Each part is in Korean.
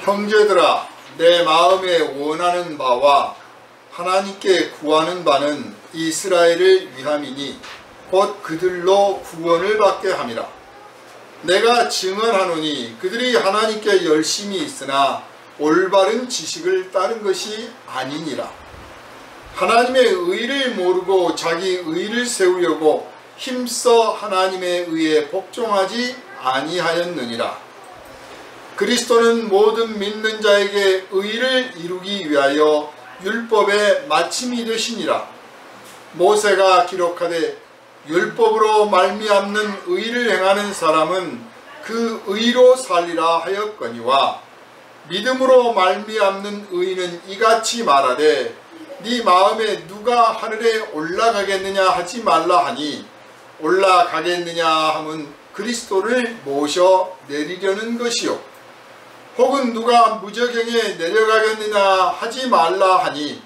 형제들아, 내 마음에 원하는 바와 하나님께 구하는 바는 이스라엘을 위함이니 곧 그들로 구원을 받게 함이라. 내가 증언하노니 그들이 하나님께 열심히 있으나 올바른 지식을 따른 것이 아니니라. 하나님의 의를 모르고 자기 의를 세우려고 힘써 하나님의 의에 복종하지 아니하였느니라. 그리스도는 모든 믿는 자에게 의를 이루기 위하여 율법의 마침이 되시니라. 모세가 기록하되 율법으로 말미암는 의를 행하는 사람은 그 의로 살리라 하였거니와, 믿음으로 말미암는 의는 이같이 말하되 네 마음에 누가 하늘에 올라가겠느냐 하지 말라 하니, 올라가겠느냐 함은 그리스도를 모셔 내리려는 것이요, 혹은 누가 무저갱에 내려가겠느냐 하지 말라 하니,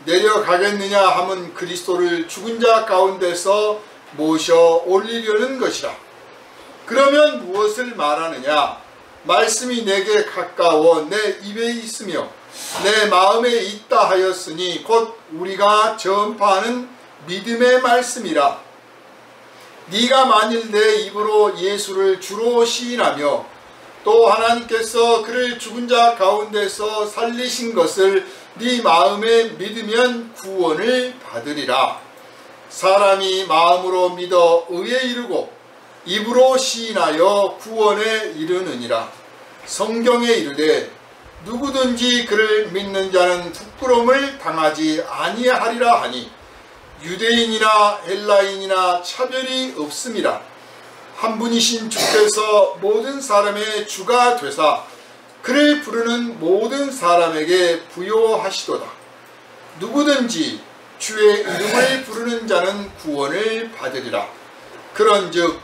내려가겠느냐 함은 그리스도를 죽은 자 가운데서 모셔 올리려는 것이라. 그러면 무엇을 말하느냐? 말씀이 내게 가까워 내 입에 있으며 내 마음에 있다 하였으니 곧 우리가 전파하는 믿음의 말씀이라. 네가 만일 내 입으로 예수를 주로 시인하며 또 하나님께서 그를 죽은 자 가운데서 살리신 것을 네 마음에 믿으면 구원을 받으리라. 사람이 마음으로 믿어 의에 이르고 입으로 시인하여 구원에 이르느니라. 성경에 이르되 누구든지 그를 믿는 자는 부끄러움을 당하지 아니하리라 하니, 유대인이나 헬라인이나 차별이 없음이라. 한 분이신 주께서 모든 사람의 주가 되사 그를 부르는 모든 사람에게 부요하시도다. 누구든지 주의 이름을 부르는 자는 구원을 받으리라. 그런즉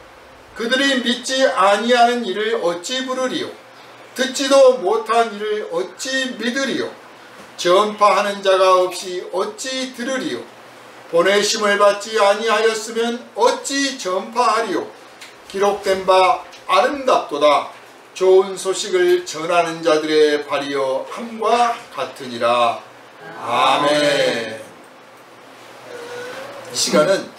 그들이 믿지 아니하는 일을 어찌 부르리요? 듣지도 못한 일을 어찌 믿으리요? 전파하는 자가 없이 어찌 들으리요? 보내심을 받지 아니하였으면 어찌 전파하리요? 기록된 바 아름답도다. 좋은 소식을 전하는 자들의 발이여 함과 같으니라. 아멘. 이 시간은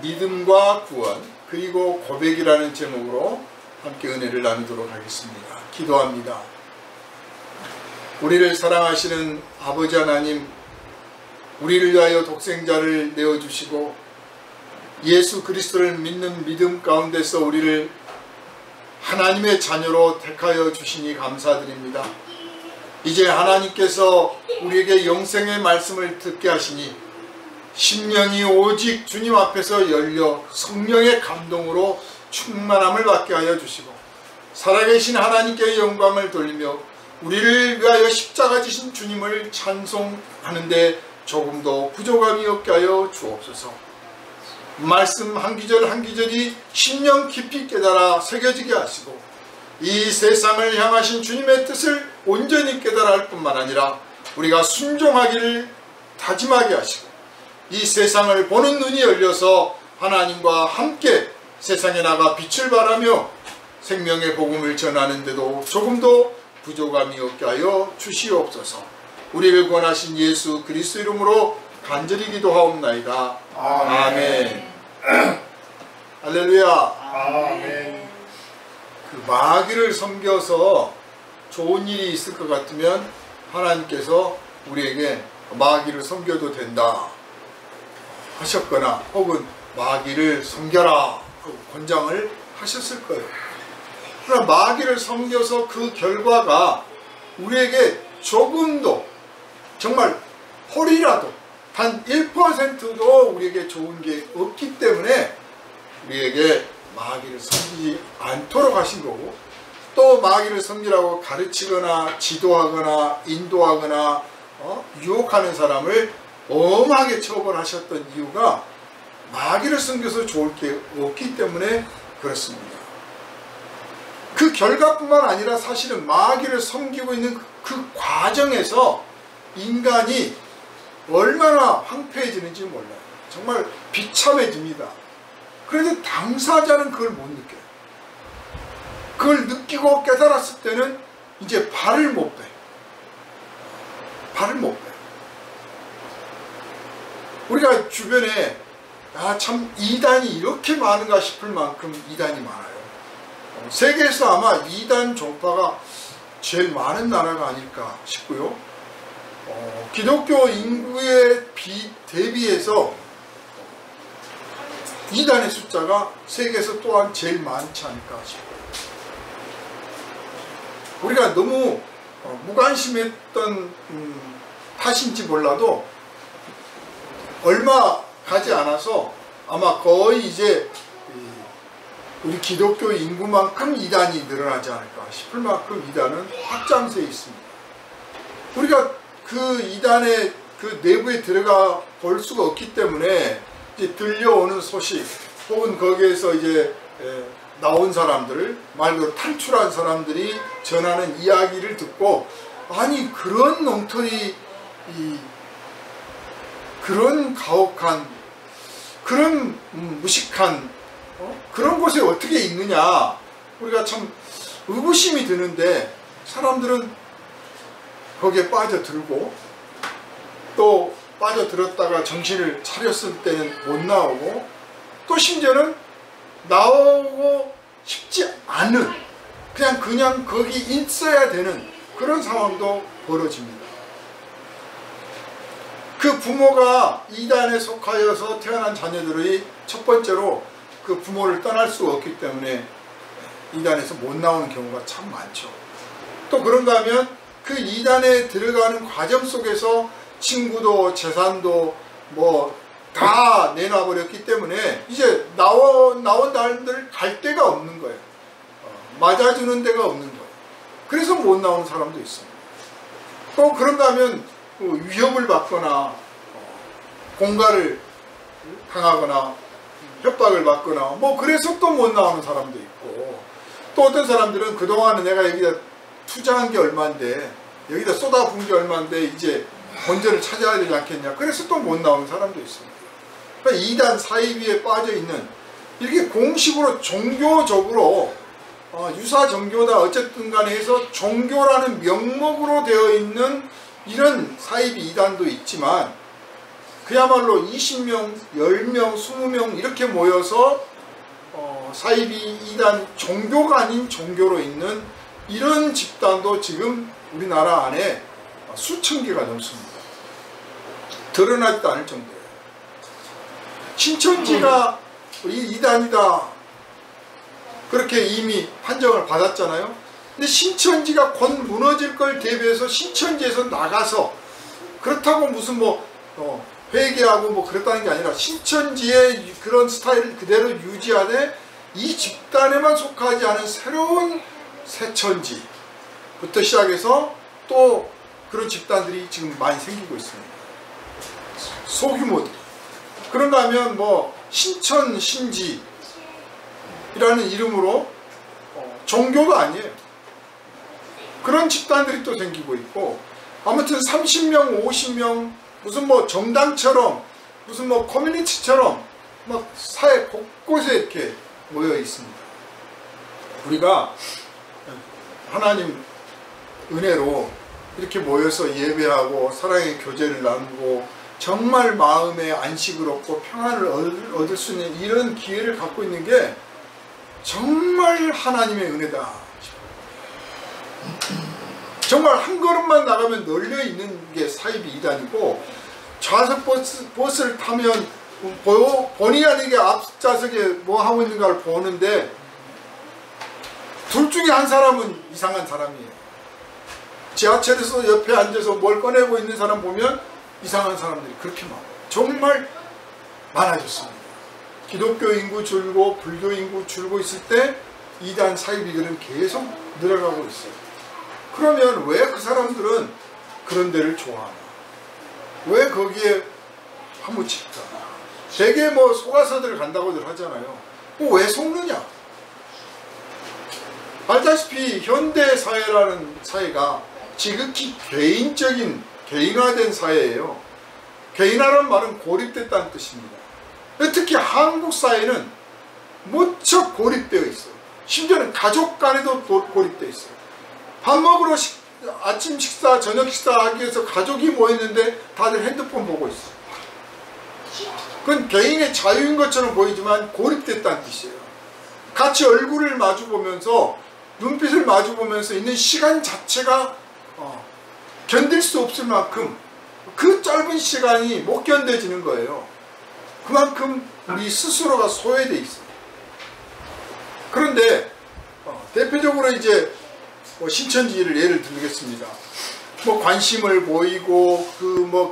믿음과 구원 그리고 고백이라는 제목으로 함께 은혜를 나누도록 하겠습니다. 기도합니다. 우리를 사랑하시는 아버지 하나님, 우리를 위하여 독생자를 내어주시고 예수 그리스도를 믿는 믿음 가운데서 우리를 하나님의 자녀로 택하여 주시니 감사드립니다. 이제 하나님께서 우리에게 영생의 말씀을 듣게 하시니 심령이 오직 주님 앞에서 열려 성령의 감동으로 충만함을 받게 하여 주시고, 살아계신 하나님께 영광을 돌리며 우리를 위하여 십자가 지신 주님을 찬송하는데 조금도 부족함이 없게 하여 주옵소서. 말씀 한 기절 한 기절이 심령 깊이 깨달아 새겨지게 하시고, 이 세상을 향하신 주님의 뜻을 온전히 깨달아 할 뿐만 아니라 우리가 순종하기를 다짐하게 하시고, 이 세상을 보는 눈이 열려서 하나님과 함께 세상에 나가 빛을 발하며 생명의 복음을 전하는데도 조금도 부족함이 없게 하여 주시옵소서. 우리를 구원하신 예수 그리스도 이름으로 간절히 기도하옵나이다. 아멘. 할렐루야. 아멘. 그 마귀를 섬겨서 좋은 일이 있을 것 같으면 하나님께서 우리에게 마귀를 섬겨도 된다 하셨거나, 혹은 마귀를 섬겨라 권장을 하셨을 거예요. 그러나 마귀를 섬겨서 그 결과가 우리에게 조금도, 정말 홀이라도 단 1%도 우리에게 좋은 게 없기 때문에 우리에게 마귀를 섬기지 않도록 하신 거고, 또 마귀를 섬기라고 가르치거나 지도하거나 인도하거나 유혹하는 사람을 엄하게 처벌하셨던 이유가 마귀를 섬겨서 좋을 게 없기 때문에 그렇습니다. 그 결과뿐만 아니라 사실은 마귀를 섬기고 있는 그 과정에서 인간이 얼마나 황폐해지는지 몰라요. 정말 비참해집니다. 그런데 당사자는 그걸 못 느껴요. 그걸 느끼고 깨달았을 때는 이제 발을 못 빼요. 발을 못 빼요. 우리가 주변에 참 이단이 이렇게 많은가 싶을 만큼 이단이 많아요. 세계에서 아마 이단 종파가 제일 많은 나라가 아닐까 싶고요. 기독교 인구에 대비해서 이단의 숫자가 세계에서 또한 제일 많지 않을까 싶어요. 우리가 너무 무관심했던 탓인지 몰라도 얼마 가지 않아서 아마 거의 이제 우리 기독교 인구만큼 이단이 늘어나지 않을까 싶을 만큼 이단은 확장세에 있습니다. 우리가 그 이단의 그 내부에 들어가 볼 수가 없기 때문에 이제 들려오는 소식 혹은 거기에서 이제 나온 사람들, 말 그대로 탈출한 사람들이 전하는 이야기를 듣고, 아니 그런 놈털이 그런 가혹한, 그런 무식한 그런 곳에 어떻게 있느냐, 우리가 참 의구심이 드는데, 사람들은 거기에 빠져들고 또 빠져들었다가 정신을 차렸을 때는 못 나오고, 또 심지어는 나오고 싶지 않은, 그냥 거기 있어야 되는 그런 상황도 벌어집니다. 그 부모가 이단에 속하여서 태어난 자녀들의 첫 번째로 그 부모를 떠날 수가 없기 때문에 이단에서 못 나오는 경우가 참 많죠. 또 그런가 하면 그 이단에 들어가는 과정 속에서 친구도 재산도 뭐 다 내놔버렸기 때문에 이제 나온 사람들 갈 데가 없는 거예요. 맞아주는 데가 없는 거예요. 그래서 못 나오는 사람도 있습니다. 또 그런가 하면 위협을 받거나 공갈을 당하거나 협박을 받거나 뭐 그래서 또 못 나오는 사람도 있고, 또 어떤 사람들은 그동안은 내가 여기다 투자한 게 얼마인데, 여기다 쏟아부은 게 얼마인데 이제 본전을 찾아야 되지 않겠냐, 그래서 또 못 나오는 사람도 있습니다. 그러니까 이단 사이비에 빠져있는, 이렇게 공식으로 종교적으로 유사 종교다 어쨌든 간에 해서 종교라는 명목으로 되어 있는 이런 사이비 이단도 있지만, 그야말로 20명, 10명, 20명 이렇게 모여서 사이비 이단 종교가 아닌 종교로 있는 이런 집단도 지금 우리나라 안에 수천 개가 넘습니다. 드러나지도 않을 정도예요. 신천지가 이단이다 그렇게 이미 판정을 받았잖아요. 근데 신천지가 곧 무너질 걸 대비해서 신천지에서 나가서, 그렇다고 무슨 회개하고 뭐 그랬다는 게 아니라 신천지의 그런 스타일을 그대로 유지하되 이 집단에만 속하지 않은 새로운 새천지부터 시작해서 또 그런 집단들이 지금 많이 생기고 있습니다. 소규모들. 그런가 하면 신천 신지라는 이름으로 종교가 아니에요. 그런 집단들이 또 생기고 있고, 아무튼 30명, 50명 무슨 정당처럼 무슨 커뮤니티처럼 막 사회 곳곳에 이렇게 모여 있습니다. 우리가 하나님 은혜로 이렇게 모여서 예배하고 사랑의 교제를 나누고 정말 마음의 안식을 얻고 평안을 얻을 수 있는 이런 기회를 갖고 있는 게 정말 하나님의 은혜다 싶어요. 정말 한 걸음만 나가면 널려 있는 게 사이비 이단이고, 좌석 버스를 타면 본의 아니게 앞좌석에 뭐 하고 있는가를 보는데 둘 중에 한 사람은 이상한 사람이에요. 지하철에서 옆에 앉아서 뭘 꺼내고 있는 사람 보면 이상한 사람들이 그렇게 많아요. 정말 많아졌습니다. 기독교 인구 줄고 불교 인구 줄고 있을 때 이단 사이비들은 계속 늘어가고 있어요. 그러면 왜 그 사람들은 그런 데를 좋아하나? 왜 거기에 파묻힐까? 되게 속아서들 간다고들 하잖아요. 왜 속느냐? 알다시피 현대 사회라는 사회가 지극히 개인적인, 개인화된 사회예요. 개인화란 말은 고립됐다는 뜻입니다. 특히 한국 사회는 무척 고립되어 있어요. 심지어는 가족 간에도 고립되어 있어요. 밥 먹으러 아침 식사, 저녁 식사 하기 위해서 가족이 모였는데 다들 핸드폰 보고 있어. 그건 개인의 자유인 것처럼 보이지만 고립됐다는 뜻이에요. 같이 얼굴을 마주보면서 눈빛을 마주보면서 있는 시간 자체가 견딜 수 없을 만큼 그 짧은 시간이 못 견뎌지는 거예요. 그만큼 우리 스스로가 소외돼 있어요. 그런데 대표적으로 이제 신천지를 예를 들겠습니다. 관심을 보이고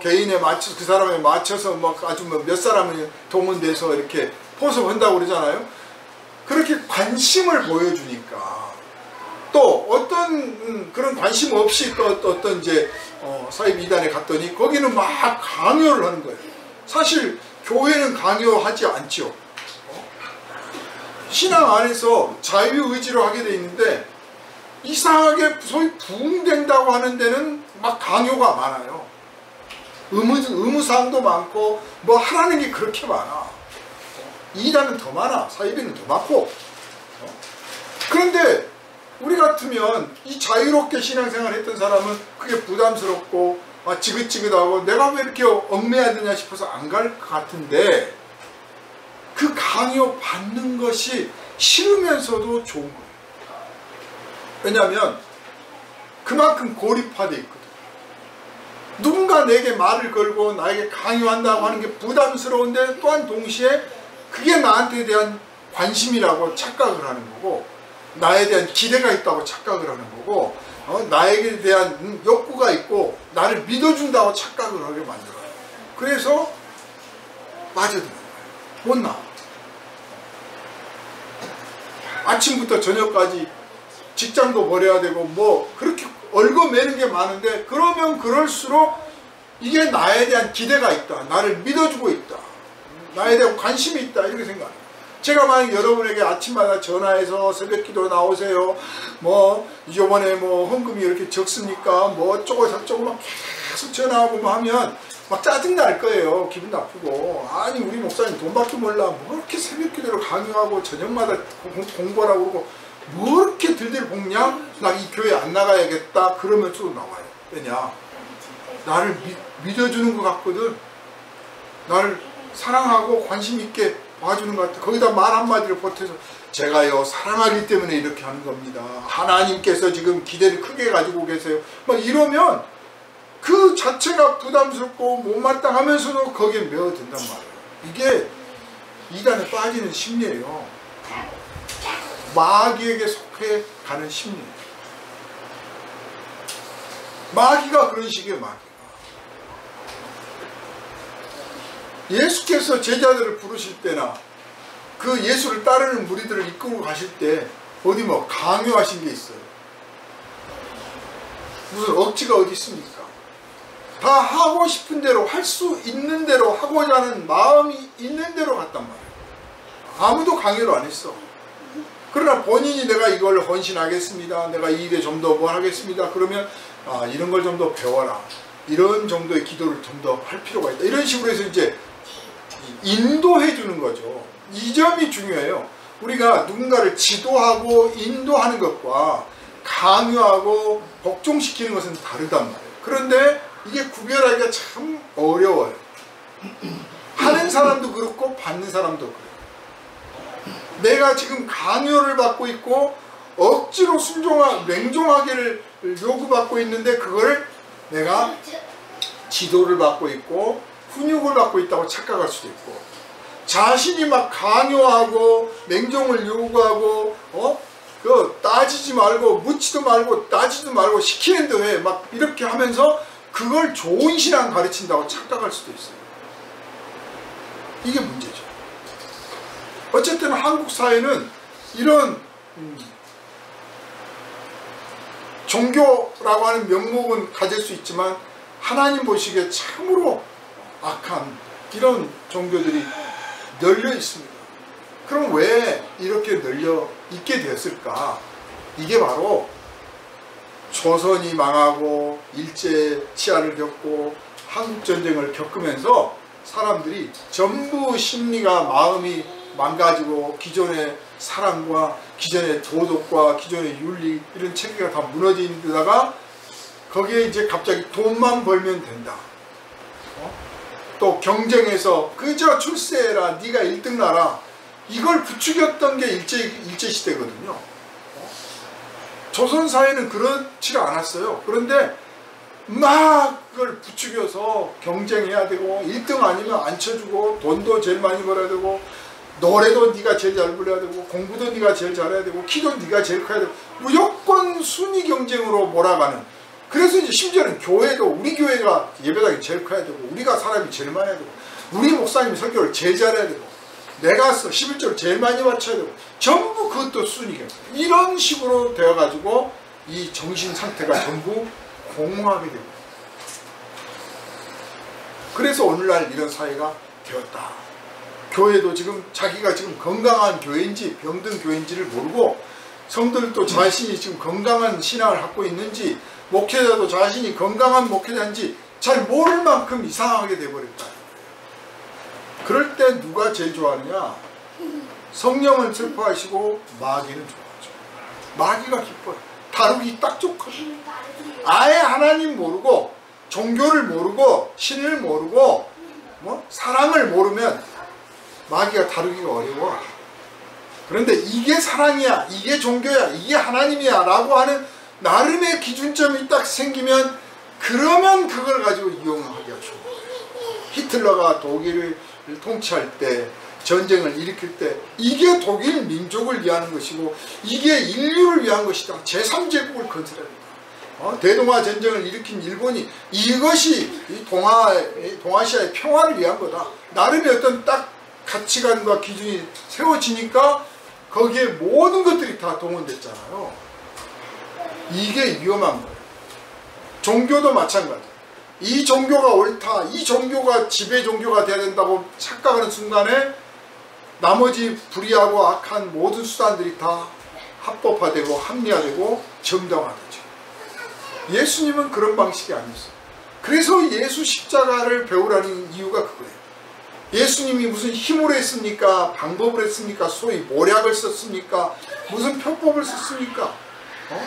개인에 맞춰서 그 사람에 맞춰서 아주 몇 사람이 동원돼서 이렇게 포섭한다고 그러잖아요. 그렇게 관심을 보여주니까 또 어떤 그런 관심 없이 또 어떤 이제 사이비 이단에 갔더니 거기는 막 강요를 하는 거예요. 사실 교회는 강요하지 않죠. 신앙 안에서 자유의지로 하게 돼 있는데 이상하게 소위 부흥된다고 하는 데는 막 강요가 많아요. 의무사항도 많고 하라는 게 그렇게 많아. 이단은 더 많아. 사이비는 더 많고. 그런데 우리 같으면 이 자유롭게 신앙생활 했던 사람은 그게 부담스럽고 지긋지긋하고 내가 왜 이렇게 얽매야 되냐 싶어서 안 갈 것 같은데 그 강요 받는 것이 싫으면서도 좋은 거예요. 왜냐하면 그만큼 고립화되어 있거든. 누군가 내게 말을 걸고 나에게 강요한다고 하는 게 부담스러운데 또한 동시에 그게 나한테 대한 관심이라고 착각을 하는 거고 나에 대한 기대가 있다고 착각을 하는 거고 나에게 대한 욕구가 있고 나를 믿어준다고 착각을 하게 만들어요. 그래서 빠져드는 거예요. 못 나와. 아침부터 저녁까지 직장도 버려야 되고 그렇게 얽어매는 게 많은데 그러면 그럴수록 이게 나에 대한 기대가 있다. 나를 믿어주고 있다. 나에 대한 관심이 있다. 이렇게 생각해요. 제가 만약 여러분에게 아침마다 전화해서 새벽기도 나오세요. 이번에 헌금이 이렇게 적습니까? 어쩌고 저쩌고 막 계속 전화하고 하면 막 짜증날 거예요. 기분 나쁘고. 아니 우리 목사님 돈밖에 몰라. 이렇게 새벽기도를 강요하고 저녁마다 공부하라고 그러고 이렇게 들들 볶냐? 나 이 교회 안 나가야겠다. 그러면서도 나와요. 왜냐? 나를 믿어주는 것 같거든. 나를 사랑하고 관심 있게 봐주는 것 같아. 거기다 말 한마디를 보태서 제가요 사랑하기 때문에 이렇게 하는 겁니다. 하나님께서 지금 기대를 크게 가지고 계세요. 이러면 그 자체가 부담스럽고 못마땅하면서도 거기에 매어든단 말이에요. 이게 이단에 빠지는 심리예요. 마귀에게 속해 가는 심리예요. 마귀가 그런 식이에요. 마귀가. 예수께서 제자들을 부르실 때나 그 예수를 따르는 무리들을 이끌고 가실 때 어디 강요하신 게 있어요. 무슨 억지가 어디 있습니까? 다 하고 싶은 대로 할 수 있는 대로 하고자 하는 마음이 있는 대로 갔단 말이에요. 아무도 강요를 안 했어. 그러나 본인이 내가 이걸 헌신하겠습니다. 내가 이 일에 좀 더 하겠습니다. 그러면 이런 걸 좀 더 배워라. 이런 정도의 기도를 좀 더 할 필요가 있다. 이런 식으로 해서 이제 인도해 주는 거죠. 이 점이 중요해요. 우리가 누군가를 지도하고 인도하는 것과 강요하고 복종시키는 것은 다르단 말이에요. 그런데 이게 구별하기가 참 어려워요. 하는 사람도 그렇고 받는 사람도 그래요. 내가 지금 강요를 받고 있고 억지로 맹종하기를 요구받고 있는데 그걸 내가 지도를 받고 있고 훈육을 받고 있다고 착각할 수도 있고 자신이 막 강요하고 맹종을 요구하고 따지지 말고 묻지도 말고 따지도 말고 시키는 대로 해 막 이렇게 하면서 그걸 좋은 신앙 가르친다고 착각할 수도 있어요. 이게 문제죠. 어쨌든 한국 사회는 이런 종교라고 하는 명목은 가질 수 있지만 하나님 보시기에 참으로 악한 이런 종교들이 널려 있습니다. 그럼 왜 이렇게 널려 있게 되었을까? 이게 바로 조선이 망하고 일제 치하를 겪고 한국전쟁을 겪으면서 사람들이 전부 심리가 마음이 망가지고 기존의 사랑과 기존의 도덕과 기존의 윤리 이런 체계가 다 무너진 데다가 거기에 이제 갑자기 돈만 벌면 된다. 또 경쟁해서 그저 출세해라, 네가 1등 나라, 이걸 부추겼던 게 일제시대거든요. 조선사회는 그렇지 않았어요. 그런데 막 그걸 부추겨서 경쟁해야 되고 1등 아니면 안 쳐주고 돈도 제일 많이 벌어야 되고 노래도 네가 제일 잘 불러야 되고 공부도 네가 제일 잘해야 되고 키도 네가 제일 커야 되고 무조건 순위 경쟁으로 몰아가는. 그래서 이제 심지어는 교회도 우리 교회가 예배당이 제일 커야 되고 우리가 사람이 제일 많아야 되고 우리 목사님이 설교를 제일 잘해야 되고 내가 11조를 제일 많이 맞춰야 되고 전부 그것도 순위 경쟁. 이런 식으로 되어가지고 이 정신 상태가 전부 공허하게 되고, 그래서 오늘날 이런 사회가 되었다. 교회도 지금 자기가 지금 건강한 교회인지 병든 교회인지를 모르고, 성도들도 자신이 지금 건강한 신앙을 갖고 있는지, 목회자도 자신이 건강한 목회자인지 잘 모를 만큼 이상하게 돼버렸다. 그럴 때 누가 제일 좋아하느냐? 성령은 슬퍼하시고 마귀는 좋아하죠. 마귀가 기뻐요. 다루기 딱 좋거든요. 아예 하나님 모르고 종교를 모르고 신을 모르고 사랑을 모르면 마귀가 다루기가 어려워. 그런데 이게 사랑이야, 이게 종교야, 이게 하나님이야 라고 하는 나름의 기준점이 딱 생기면, 그러면 그걸 가지고 이용하기가 좋아요. 히틀러가 독일을 통치할 때, 전쟁을 일으킬 때 이게 독일 민족을 위하는 것이고 이게 인류를 위한 것이다. 제3제국을 건설합니다. 대동아 전쟁을 일으킨 일본이 이것이 이 동아시아의 평화를 위한 거다. 나름의 어떤 딱 가치관과 기준이 세워지니까 거기에 모든 것들이 다 동원됐잖아요. 이게 위험한 거예요. 종교도 마찬가지. 이 종교가 옳다, 이 종교가 지배 종교가 돼야 된다고 착각하는 순간에 나머지 불의하고 악한 모든 수단들이 다 합법화되고 합리화되고 정당화되죠. 예수님은 그런 방식이 아니었어요. 그래서 예수 십자가를 배우라는 이유가 그거예요. 예수님이 무슨 힘으로 했습니까? 방법을 했습니까? 소위 모략을 썼습니까? 무슨 편법을 썼습니까?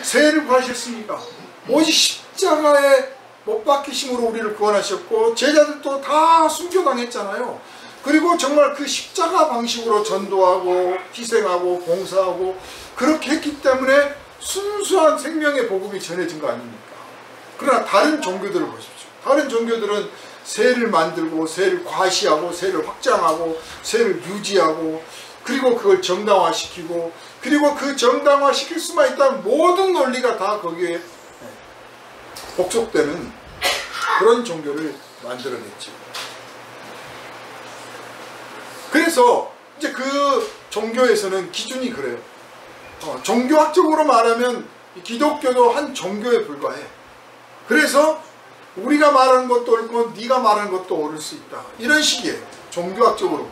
세를 구하셨습니까? 오직 십자가에 못 박히심으로 우리를 구원하셨고, 제자들도 다 순교당했잖아요. 그리고 정말 그 십자가 방식으로 전도하고 희생하고 봉사하고 그렇게 했기 때문에 순수한 생명의 복음이 전해진 거 아닙니까? 그러나 다른 종교들을 보십시오. 다른 종교들은 세를 만들고 세를 과시하고 세를 확장하고 세를 유지하고, 그리고 그걸 정당화시키고, 그리고 그 정당화시킬 수만 있다면 모든 논리가 다 거기에 복속되는 그런 종교를 만들어냈죠. 그래서 이제 그 종교에서는 기준이 그래요. 종교학적으로 말하면 기독교도 한 종교에 불과해. 그래서 우리가 말하는 것도 옳고 네가 말하는 것도 옳을 수 있다. 이런 식이에요. 종교학적으로.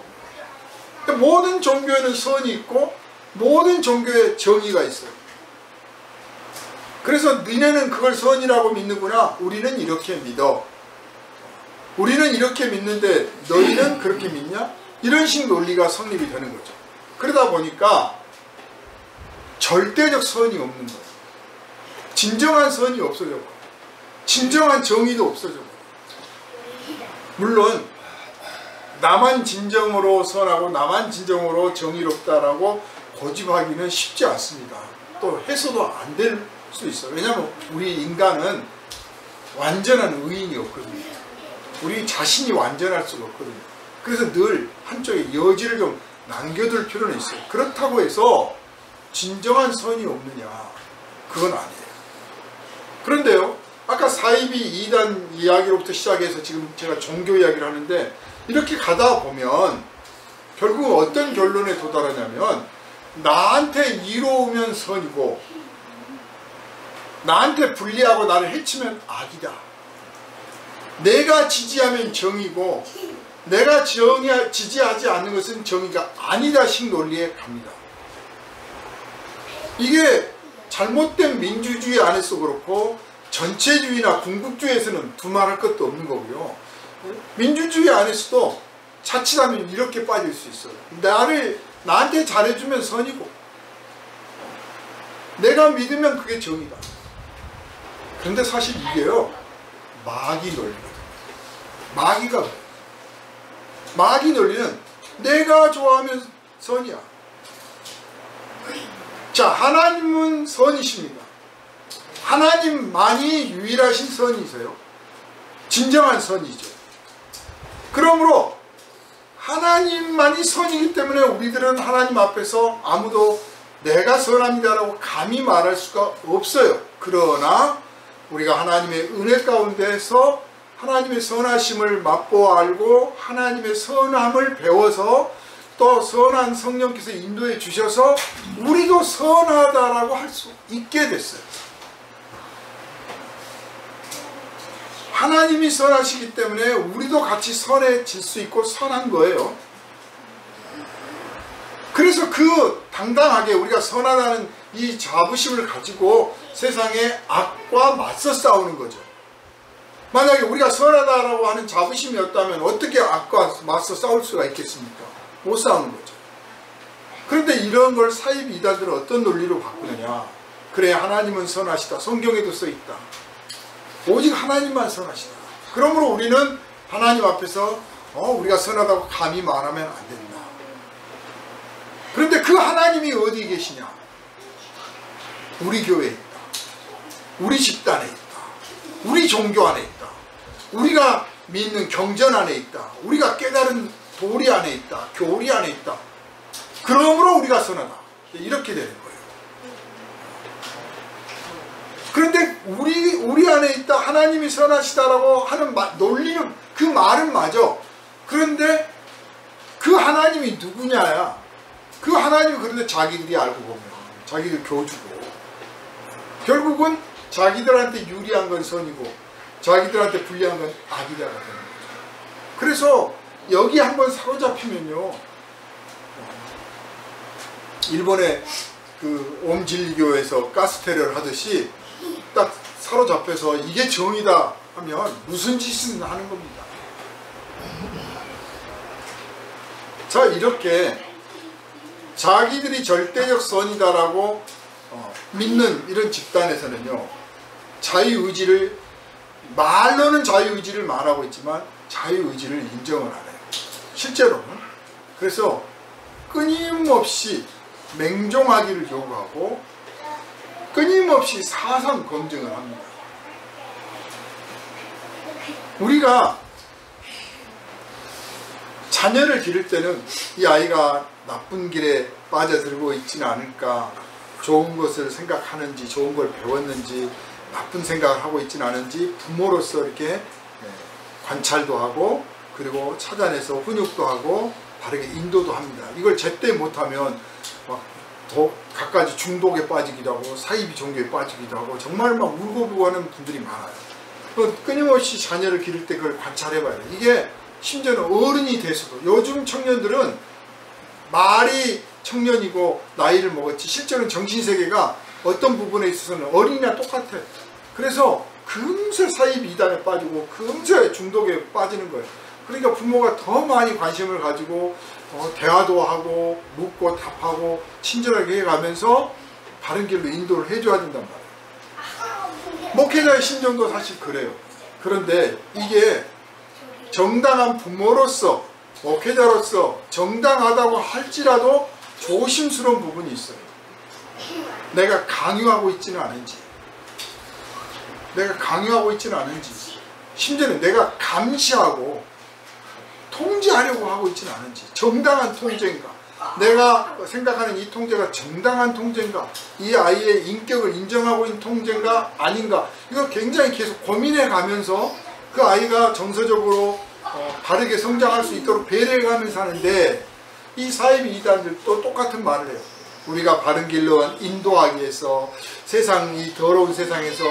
모든 종교에는 선이 있고 모든 종교에 정의가 있어요. 그래서 너네는 그걸 선이라고 믿는구나, 우리는 이렇게 믿어. 우리는 이렇게 믿는데 너희는 그렇게 믿냐? 이런 식 논리가 성립이 되는 거죠. 그러다 보니까 절대적 선이 없는 거예요. 진정한 선이 없어져 버려요. 진정한 정의도 없어져 버려요. 물론 나만 진정으로 선하고 나만 진정으로 정의롭다라고 고집하기는 쉽지 않습니다. 또 해서도 안 될 수 있어요. 왜냐하면 우리 인간은 완전한 의인이 없거든요. 우리 자신이 완전할 수가 없거든요. 그래서 늘 한쪽에 여지를 좀 남겨둘 필요는 있어요. 그렇다고 해서 진정한 선이 없느냐, 그건 아니에요. 그런데요, 아까 사이비 2단 이야기로부터 시작해서 지금 제가 종교 이야기를 하는데, 이렇게 가다 보면 결국은 어떤 결론에 도달하냐면, 나한테 이로우면 선이고 나한테 불리하고 나를 해치면 악이다. 내가 지지하면 정의고 내가 지지하지 않는 것은 정의가 아니다 식 논리에 갑니다. 이게 잘못된 민주주의 안에서 그렇고 전체주의나 궁극주의에서는 두말할 것도 없는 거고요. 민주주의 안에서도 자칫하면 이렇게 빠질 수 있어요. 나한테 잘해주면 선이고 내가 믿으면 그게 정의다. 근데 사실 이게요, 마귀 논리거든요. 마귀가 그래요. 마귀 논리는 내가 좋아하면 선이야. 자, 하나님은 선이십니다. 하나님만이 유일하신 선이세요. 진정한 선이죠. 그러므로 하나님만이 선이기 때문에 우리들은 하나님 앞에서 아무도 내가 선합니다라고 감히 말할 수가 없어요. 그러나 우리가 하나님의 은혜 가운데서 하나님의 선하심을 맛보아 알고 하나님의 선함을 배워서 또 선한 성령께서 인도해 주셔서 우리도 선하다라고 할 수 있게 됐어요. 하나님이 선하시기 때문에 우리도 같이 선해질 수 있고 선한 거예요. 그래서 그 당당하게 우리가 선하다는 이 자부심을 가지고 세상의 악과 맞서 싸우는 거죠. 만약에 우리가 선하다라고 하는 자부심이 없다면 어떻게 악과 맞서 싸울 수가 있겠습니까? 못 싸우는 거죠. 그런데 이런 걸 사이비 이단들은 어떤 논리로 바꾸느냐. 그래, 하나님은 선하시다. 성경에도 써있다. 오직 하나님만 선하시다. 그러므로 우리는 하나님 앞에서 우리가 선하다고 감히 말하면 안 된다. 그런데 그 하나님이 어디 계시냐? 우리 교회에 있다. 우리 집단에 있다. 우리 종교 안에 있다. 우리가 믿는 경전 안에 있다. 우리가 깨달은 도리 안에 있다. 교리 안에 있다. 그러므로 우리가 선하다. 이렇게 되는 거예요. 그런데 우리 안에 있다. 하나님이 선하시다라고 하는 논리는, 그 말은 맞아. 그런데 그 하나님이 누구냐야. 그 하나님이 그런데 자기들이 알고 보면 자기들 교주고 결국은 자기들한테 유리한 건 선이고 자기들한테 불리한 건 악이다가 되는 거죠. 그래서 여기 한번 사로잡히면요, 일본의 그 옴진리교에서 가스테레를 하듯이 딱 사로잡혀서 이게 정의다 하면 무슨 짓을 하는 겁니다. 자, 이렇게 자기들이 절대적 선이다라고 믿는 이런 집단에서는요, 자유의지를, 말로는 자유의지를 말하고 있지만 자유의지를 인정을 안 해요. 실제로는. 그래서 끊임없이 맹종하기를 요구하고 끊임없이 사상 검증을 합니다. 우리가 자녀를 기를 때는 이 아이가 나쁜 길에 빠져들고 있지는 않을까, 좋은 것을 생각하는지, 좋은 걸 배웠는지, 나쁜 생각을 하고 있지는 않은지 부모로서 이렇게 관찰도 하고, 그리고 찾아내서 훈육도 하고 바르게 인도도 합니다. 이걸 제때 못하면 막 더 갖가지 중독에 빠지기도 하고 사이비 종교에 빠지기도 하고 정말 막 울고불고 하는 분들이 많아요. 끊임없이 자녀를 기를 때 그걸 관찰해봐야 돼요. 이게 심지어는 어른이 돼서도, 요즘 청년들은 말이 청년이고 나이를 먹었지 실제로는 정신세계가 어떤 부분에 있어서는 어린이나 똑같아요. 그래서 금세 사이비 이단에 빠지고 금세 중독에 빠지는 거예요. 그러니까 부모가 더 많이 관심을 가지고 대화도 하고 묻고 답하고 친절하게 해가면서 바른 길로 인도를 해줘야 된단 말이에요. 목회자의 심정도 사실 그래요. 그런데 이게 정당한 부모로서, 목회자로서 정당하다고 할지라도 조심스러운 부분이 있어요. 내가 강요하고 있지는 않은지, 심지어는 내가 감시하고 통제하려고 하고 있지는 않은지, 정당한 통제인가, 내가 생각하는 이 통제가 정당한 통제인가, 이 아이의 인격을 인정하고 있는 통제인가 아닌가, 이거 굉장히 계속 고민해 가면서 그 아이가 정서적으로 바르게 성장할 수 있도록 배려해 가면서 하는데, 이 사이비 이단들도 똑같은 말을 해요. 우리가 바른 길로 인도하기 위해서, 이 더러운 세상에서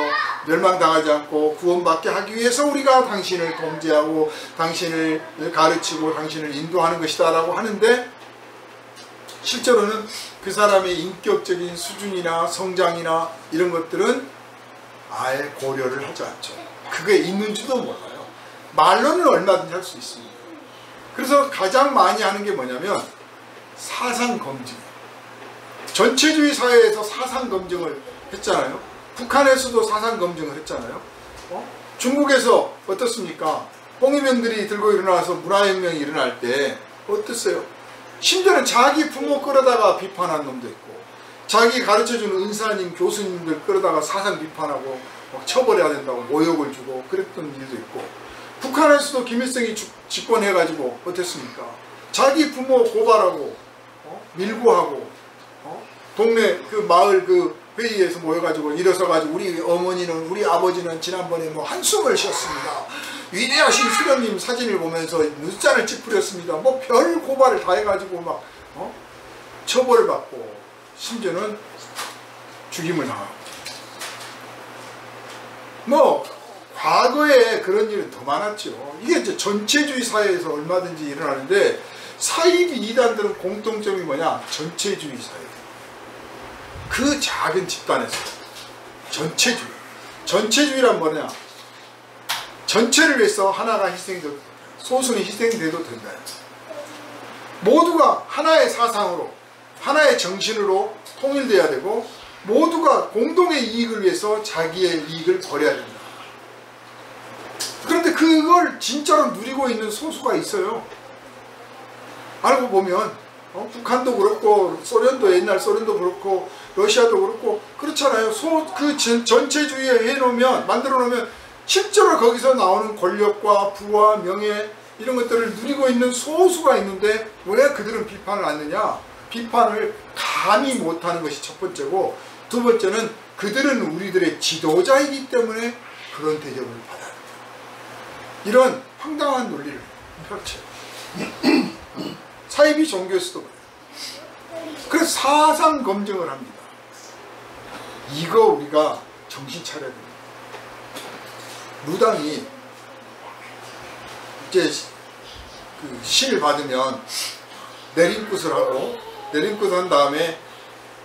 멸망당하지 않고 구원받게 하기 위해서 우리가 당신을 통제하고 당신을 가르치고 당신을 인도하는 것이다 라고 하는데, 실제로는 그 사람의 인격적인 수준이나 성장이나 이런 것들은 아예 고려를 하지 않죠. 그게 있는지도 몰라요. 말로는 얼마든지 할 수 있습니다. 그래서 가장 많이 하는 게 뭐냐면 사상 검증. 전체주의 사회에서 사상 검증을 했잖아요. 북한에서도 사상 검증을 했잖아요. 중국에서 어떻습니까? 홍위병들이 들고 일어나서 문화혁명이 일어날 때 어땠어요? 심지어는 자기 부모 끌어다가 비판한 놈도 있고, 자기 가르쳐주는 은사님, 교수님들 끌어다가 사상 비판하고 막 처벌해야 된다고 모욕을 주고 그랬던 일도 있고, 북한에서도 김일성이 집권해가지고 어땠습니까? 자기 부모 고발하고 밀고하고 동네 그 마을 그 회의에서 모여가지고 일어서가지고 우리 어머니는 우리 아버지는 지난번에 뭐 한숨을 쉬었습니다. 위대하신 수령님 사진을 보면서 눈살을 찌푸렸습니다. 뭐 별 고발을 다 해가지고 막 처벌을 받고 심지어는 죽임을 당하고. 뭐 과거에 그런 일은 더 많았죠. 이게 이제 전체주의 사회에서 얼마든지 일어나는데, 사이비 이단들은 공통점이 뭐냐? 전체주의 사회. 그 작은 집단에서 전체주의. 전체주의란 뭐냐? 전체를 위해서 하나가 희생돼도, 소수는 희생돼도 된다. 모두가 하나의 사상으로, 하나의 정신으로 통일돼야 되고, 모두가 공동의 이익을 위해서 자기의 이익을 버려야 된다. 그런데 그걸 진짜로 누리고 있는 소수가 있어요. 알고 보면 북한도 그렇고 소련도, 옛날 소련도 그렇고 러시아도 그렇고 그렇잖아요. 그 전체주의에 해놓으면, 만들어 놓으면 실제로 거기서 나오는 권력과 부와 명예 이런 것들을 누리고 있는 소수가 있는데, 왜 그들은 비판을 안 하느냐? 비판을 감히 못하는 것이 첫 번째고, 두 번째는 그들은 우리들의 지도자이기 때문에 그런 대접을 받아야 합니다. 이런 황당한 논리를 펼쳐요. 사이비 종교에서도 그래요. 그래서 사상 검증을 합니다. 이거 우리가 정신 차려야 됩니다. 무당이 이제 그 신을 받으면 내림굿을 하고, 내림굿 한 다음에,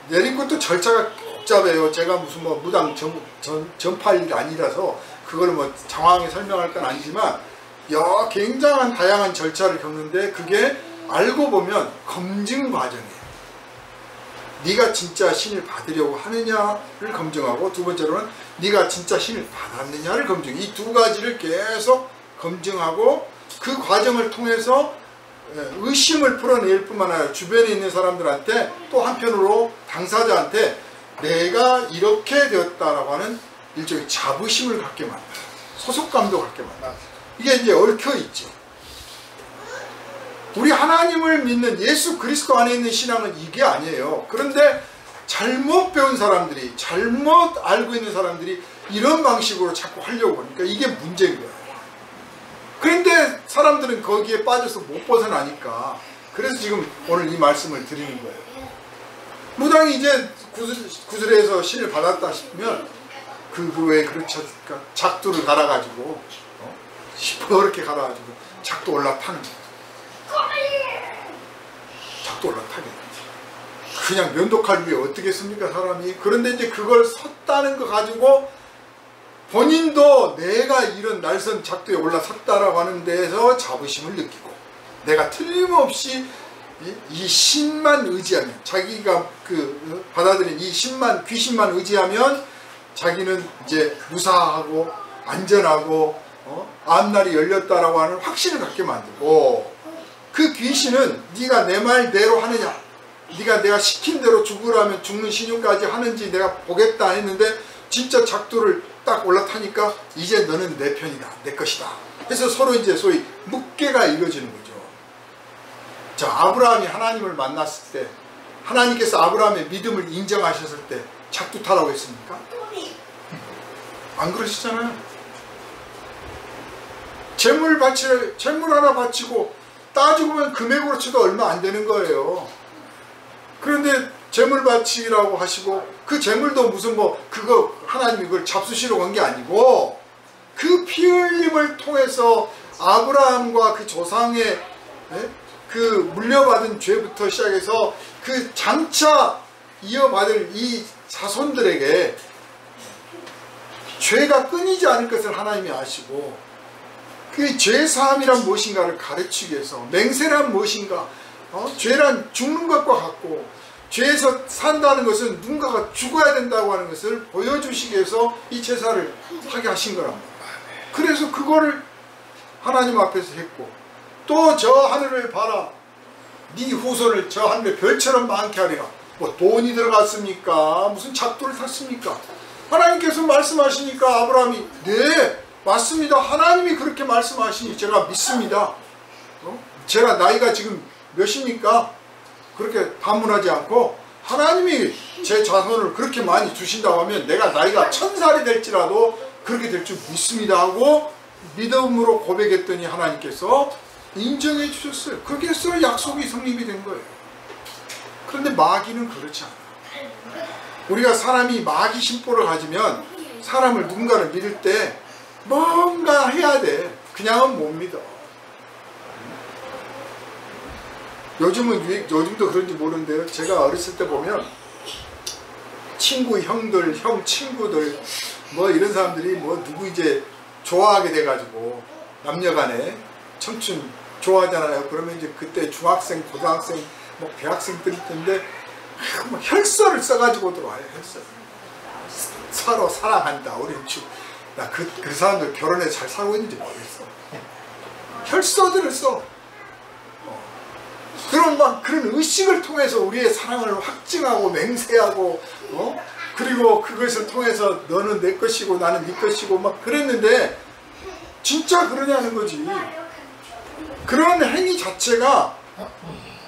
내림굿도 절차가 복잡해요. 제가 무슨 뭐 무당 전파일이 아니라서 그걸 뭐 장황하게 설명할 건 아니지만, 굉장한 다양한 절차를 겪는데, 그게 알고 보면 검증 과정이에요. 네가 진짜 신을 받으려고 하느냐를 검증하고, 두 번째로는 네가 진짜 신을 받았느냐를 검증. 이 두 가지를 계속 검증하고, 그 과정을 통해서 의심을 풀어낼 뿐만 아니라 주변에 있는 사람들한테, 또 한편으로 당사자한테 내가 이렇게 되었다라고 하는 일종의 자부심을 갖게 만들어요. 소속감도 갖게 만들어요. 이게 이제 얽혀있죠. 우리 하나님을 믿는 예수 그리스도 안에 있는 신앙은 이게 아니에요. 그런데 잘못 배운 사람들이, 잘못 알고 있는 사람들이 이런 방식으로 자꾸 하려고 하니까 이게 문제인 거예요. 그런데 사람들은 거기에 빠져서 못 벗어나니까, 그래서 지금 오늘 이 말씀을 드리는 거예요. 무당이 이제 구슬에서 신을 받았다 싶으면 왜 그렇죠? 작두를 갈아가지고 시퍼렇게 갈아가지고 작두 올라타는 거예요. 작두 올라타게. 그냥 면도칼 위에 어떻게 씁니까 사람이? 그런데 이제 그걸 섰다는 거 가지고 본인도 내가 이런 날선 작두에 올라섰다라고 하는 데에서 자부심을 느끼고, 내가 틀림없이 이 신만 의지하면, 자기가 받아들인 이 신만, 귀신만 의지하면 자기는 이제 무사하고 안전하고 앞날이 열렸다라고 하는 확신을 갖게 만들고, 그 귀신은 네가 내 말대로 하느냐, 네가 내가 시킨 대로 죽으라면 죽는 신용까지 하는지 내가 보겠다 했는데, 진짜 작두를 딱 올라타니까 이제 너는 내 편이다, 내 것이다. 그래서 서로 이제 소위 묵계가 이루어지는 거죠. 자, 아브라함이 하나님을 만났을 때, 하나님께서 아브라함의 믿음을 인정하셨을 때 작두 타라고 했습니까? 안 그러시잖아요. 재물 하나 바치고 따지고 보면 금액으로 쳐도 얼마 안 되는 거예요. 그런데 재물 바치라고 하시고, 그 재물도 무슨 그거 하나님이 그걸 잡수시러 간 게 아니고, 그 피 흘림을 통해서 아브라함과 그 조상의 그 물려받은 죄부터 시작해서 그 장차 이어받을 이 자손들에게 죄가 끊이지 않을 것을 하나님이 아시고, 그 죄사함이란 무엇인가를 가르치기 위해서, 맹세란 무엇인가, 죄란 죽는 것과 같고, 죄에서 산다는 것은 누군가가 죽어야 된다고 하는 것을 보여주시기 위해서 이 제사를 하게 하신 거랍니다. 그래서 그거를 하나님 앞에서 했고, 또 저 하늘을 봐라, 네 후손을 저 하늘의 별처럼 많게 하리라. 뭐 돈이 들어갔습니까? 무슨 작두를 탔습니까? 하나님께서 말씀하시니까 아브라함이 네 맞습니다, 하나님이 그렇게 말씀하시니 제가 믿습니다. 제가 나이가 지금 몇입니까? 그렇게 반문하지 않고 하나님이 제 자손을 그렇게 많이 주신다고 하면 내가 나이가 1000살이 될지라도 그렇게 될 줄 믿습니다 하고 믿음으로 고백했더니 하나님께서 인정해 주셨어요. 그래서 약속이 성립이 된 거예요. 그런데 마귀는 그렇지 않아요. 우리가 사람이 마귀 심보를 가지면 사람을 누군가를 믿을 때 뭔가 해야 돼. 그냥은 못 믿어. 요즘도 그런지 모르는데요, 제가 어렸을 때 보면 친구 형들, 형 친구들 뭐 이런 사람들이 뭐 누구 이제 좋아하게 돼가지고 남녀간에 청춘 좋아하잖아요. 그러면 이제 그때 중학생, 고등학생, 뭐 대학생들이 있던데 뭐 혈서를 써가지고 들어와요. 혈서. 서로 사랑한다. 우리 나 그 사람들 결혼해 잘 살고 있는지 모르겠어. 혈서들을 써. 그런 의식을 통해서 우리의 사랑을 확증하고 맹세하고, 그리고 그것을 통해서 너는 내 것이고 나는 네 것이고 막 그랬는데 진짜 그러냐는 거지. 그런 행위 자체가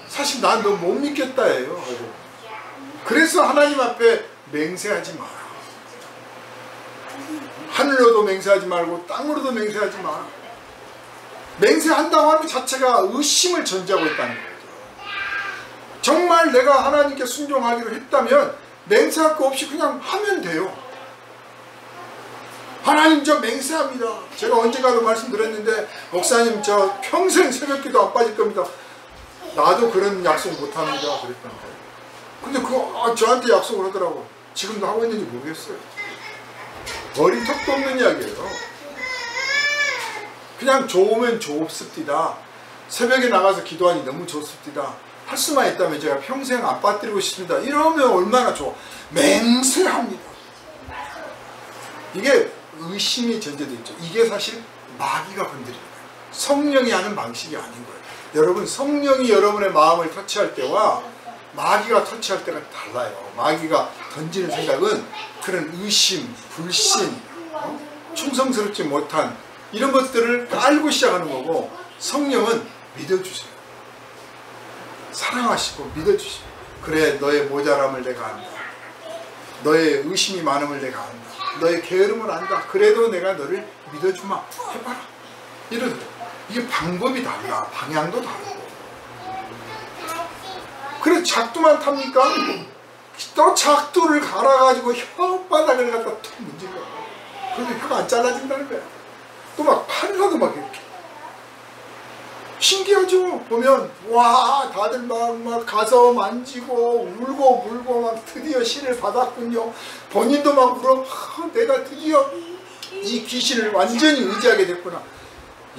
사실 난 너 못 믿겠다예요. 그래서 하나님 앞에 맹세하지 마라. 하늘로도 맹세하지 말고 땅으로도 맹세하지 마. 맹세한다고 하는 것 자체가 의심을 전제하고 있다는 거예요. 정말 내가 하나님께 순종하기로 했다면 맹세할 거 없이 그냥 하면 돼요. 하나님 저 맹세합니다. 제가 언젠가도 말씀드렸는데 목사님 저 평생 새벽기도 안 빠질 겁니다. 나도 그런 약속 못합니다 그랬던 거예요. 근데 그거 저한테 약속을 하더라고. 지금도 하고 있는지 모르겠어요. 어린 턱도 없는 이야기예요. 그냥 좋으면 좋습디다. 새벽에 나가서 기도하니 너무 좋습디다. 할 수만 있다면 제가 평생 안 빠뜨리고 싶습니다. 이러면 얼마나 좋아. 맹세합니다. 이게 의심이 전제되어 있죠. 이게 사실 마귀가 건드리는 거예요. 성령이 하는 방식이 아닌 거예요. 여러분, 성령이 여러분의 마음을 터치할 때와 마귀가 터치할 때가 달라요. 마귀가 던지는 생각은 그런 의심, 불신, 충성스럽지 못한 이런 것들을 깔고 시작하는 거고, 성령은 믿어주세요. 사랑하시고 믿어주시고, 그래 너의 모자람을 내가 안다. 너의 의심이 많음을 내가 안다. 너의 게으름을 안다. 그래도 내가 너를 믿어주마. 해봐라. 이런, 이게 방법이 달라. 방향도 다르고. 그래 작두만 탑니까? 또 작두를 갈아가지고 혓바닥을 갖다 툭 문진 거야. 그런데 혀가 안 잘라진다는 거야. 또 막 판사도 막 이렇게. 신기하죠? 보면 와 다들 막 가서 만지고 울고 물고 막 드디어 신을 받았군요. 본인도 막 울어. 내가 드디어 이 귀신을 완전히 의지하게 됐구나.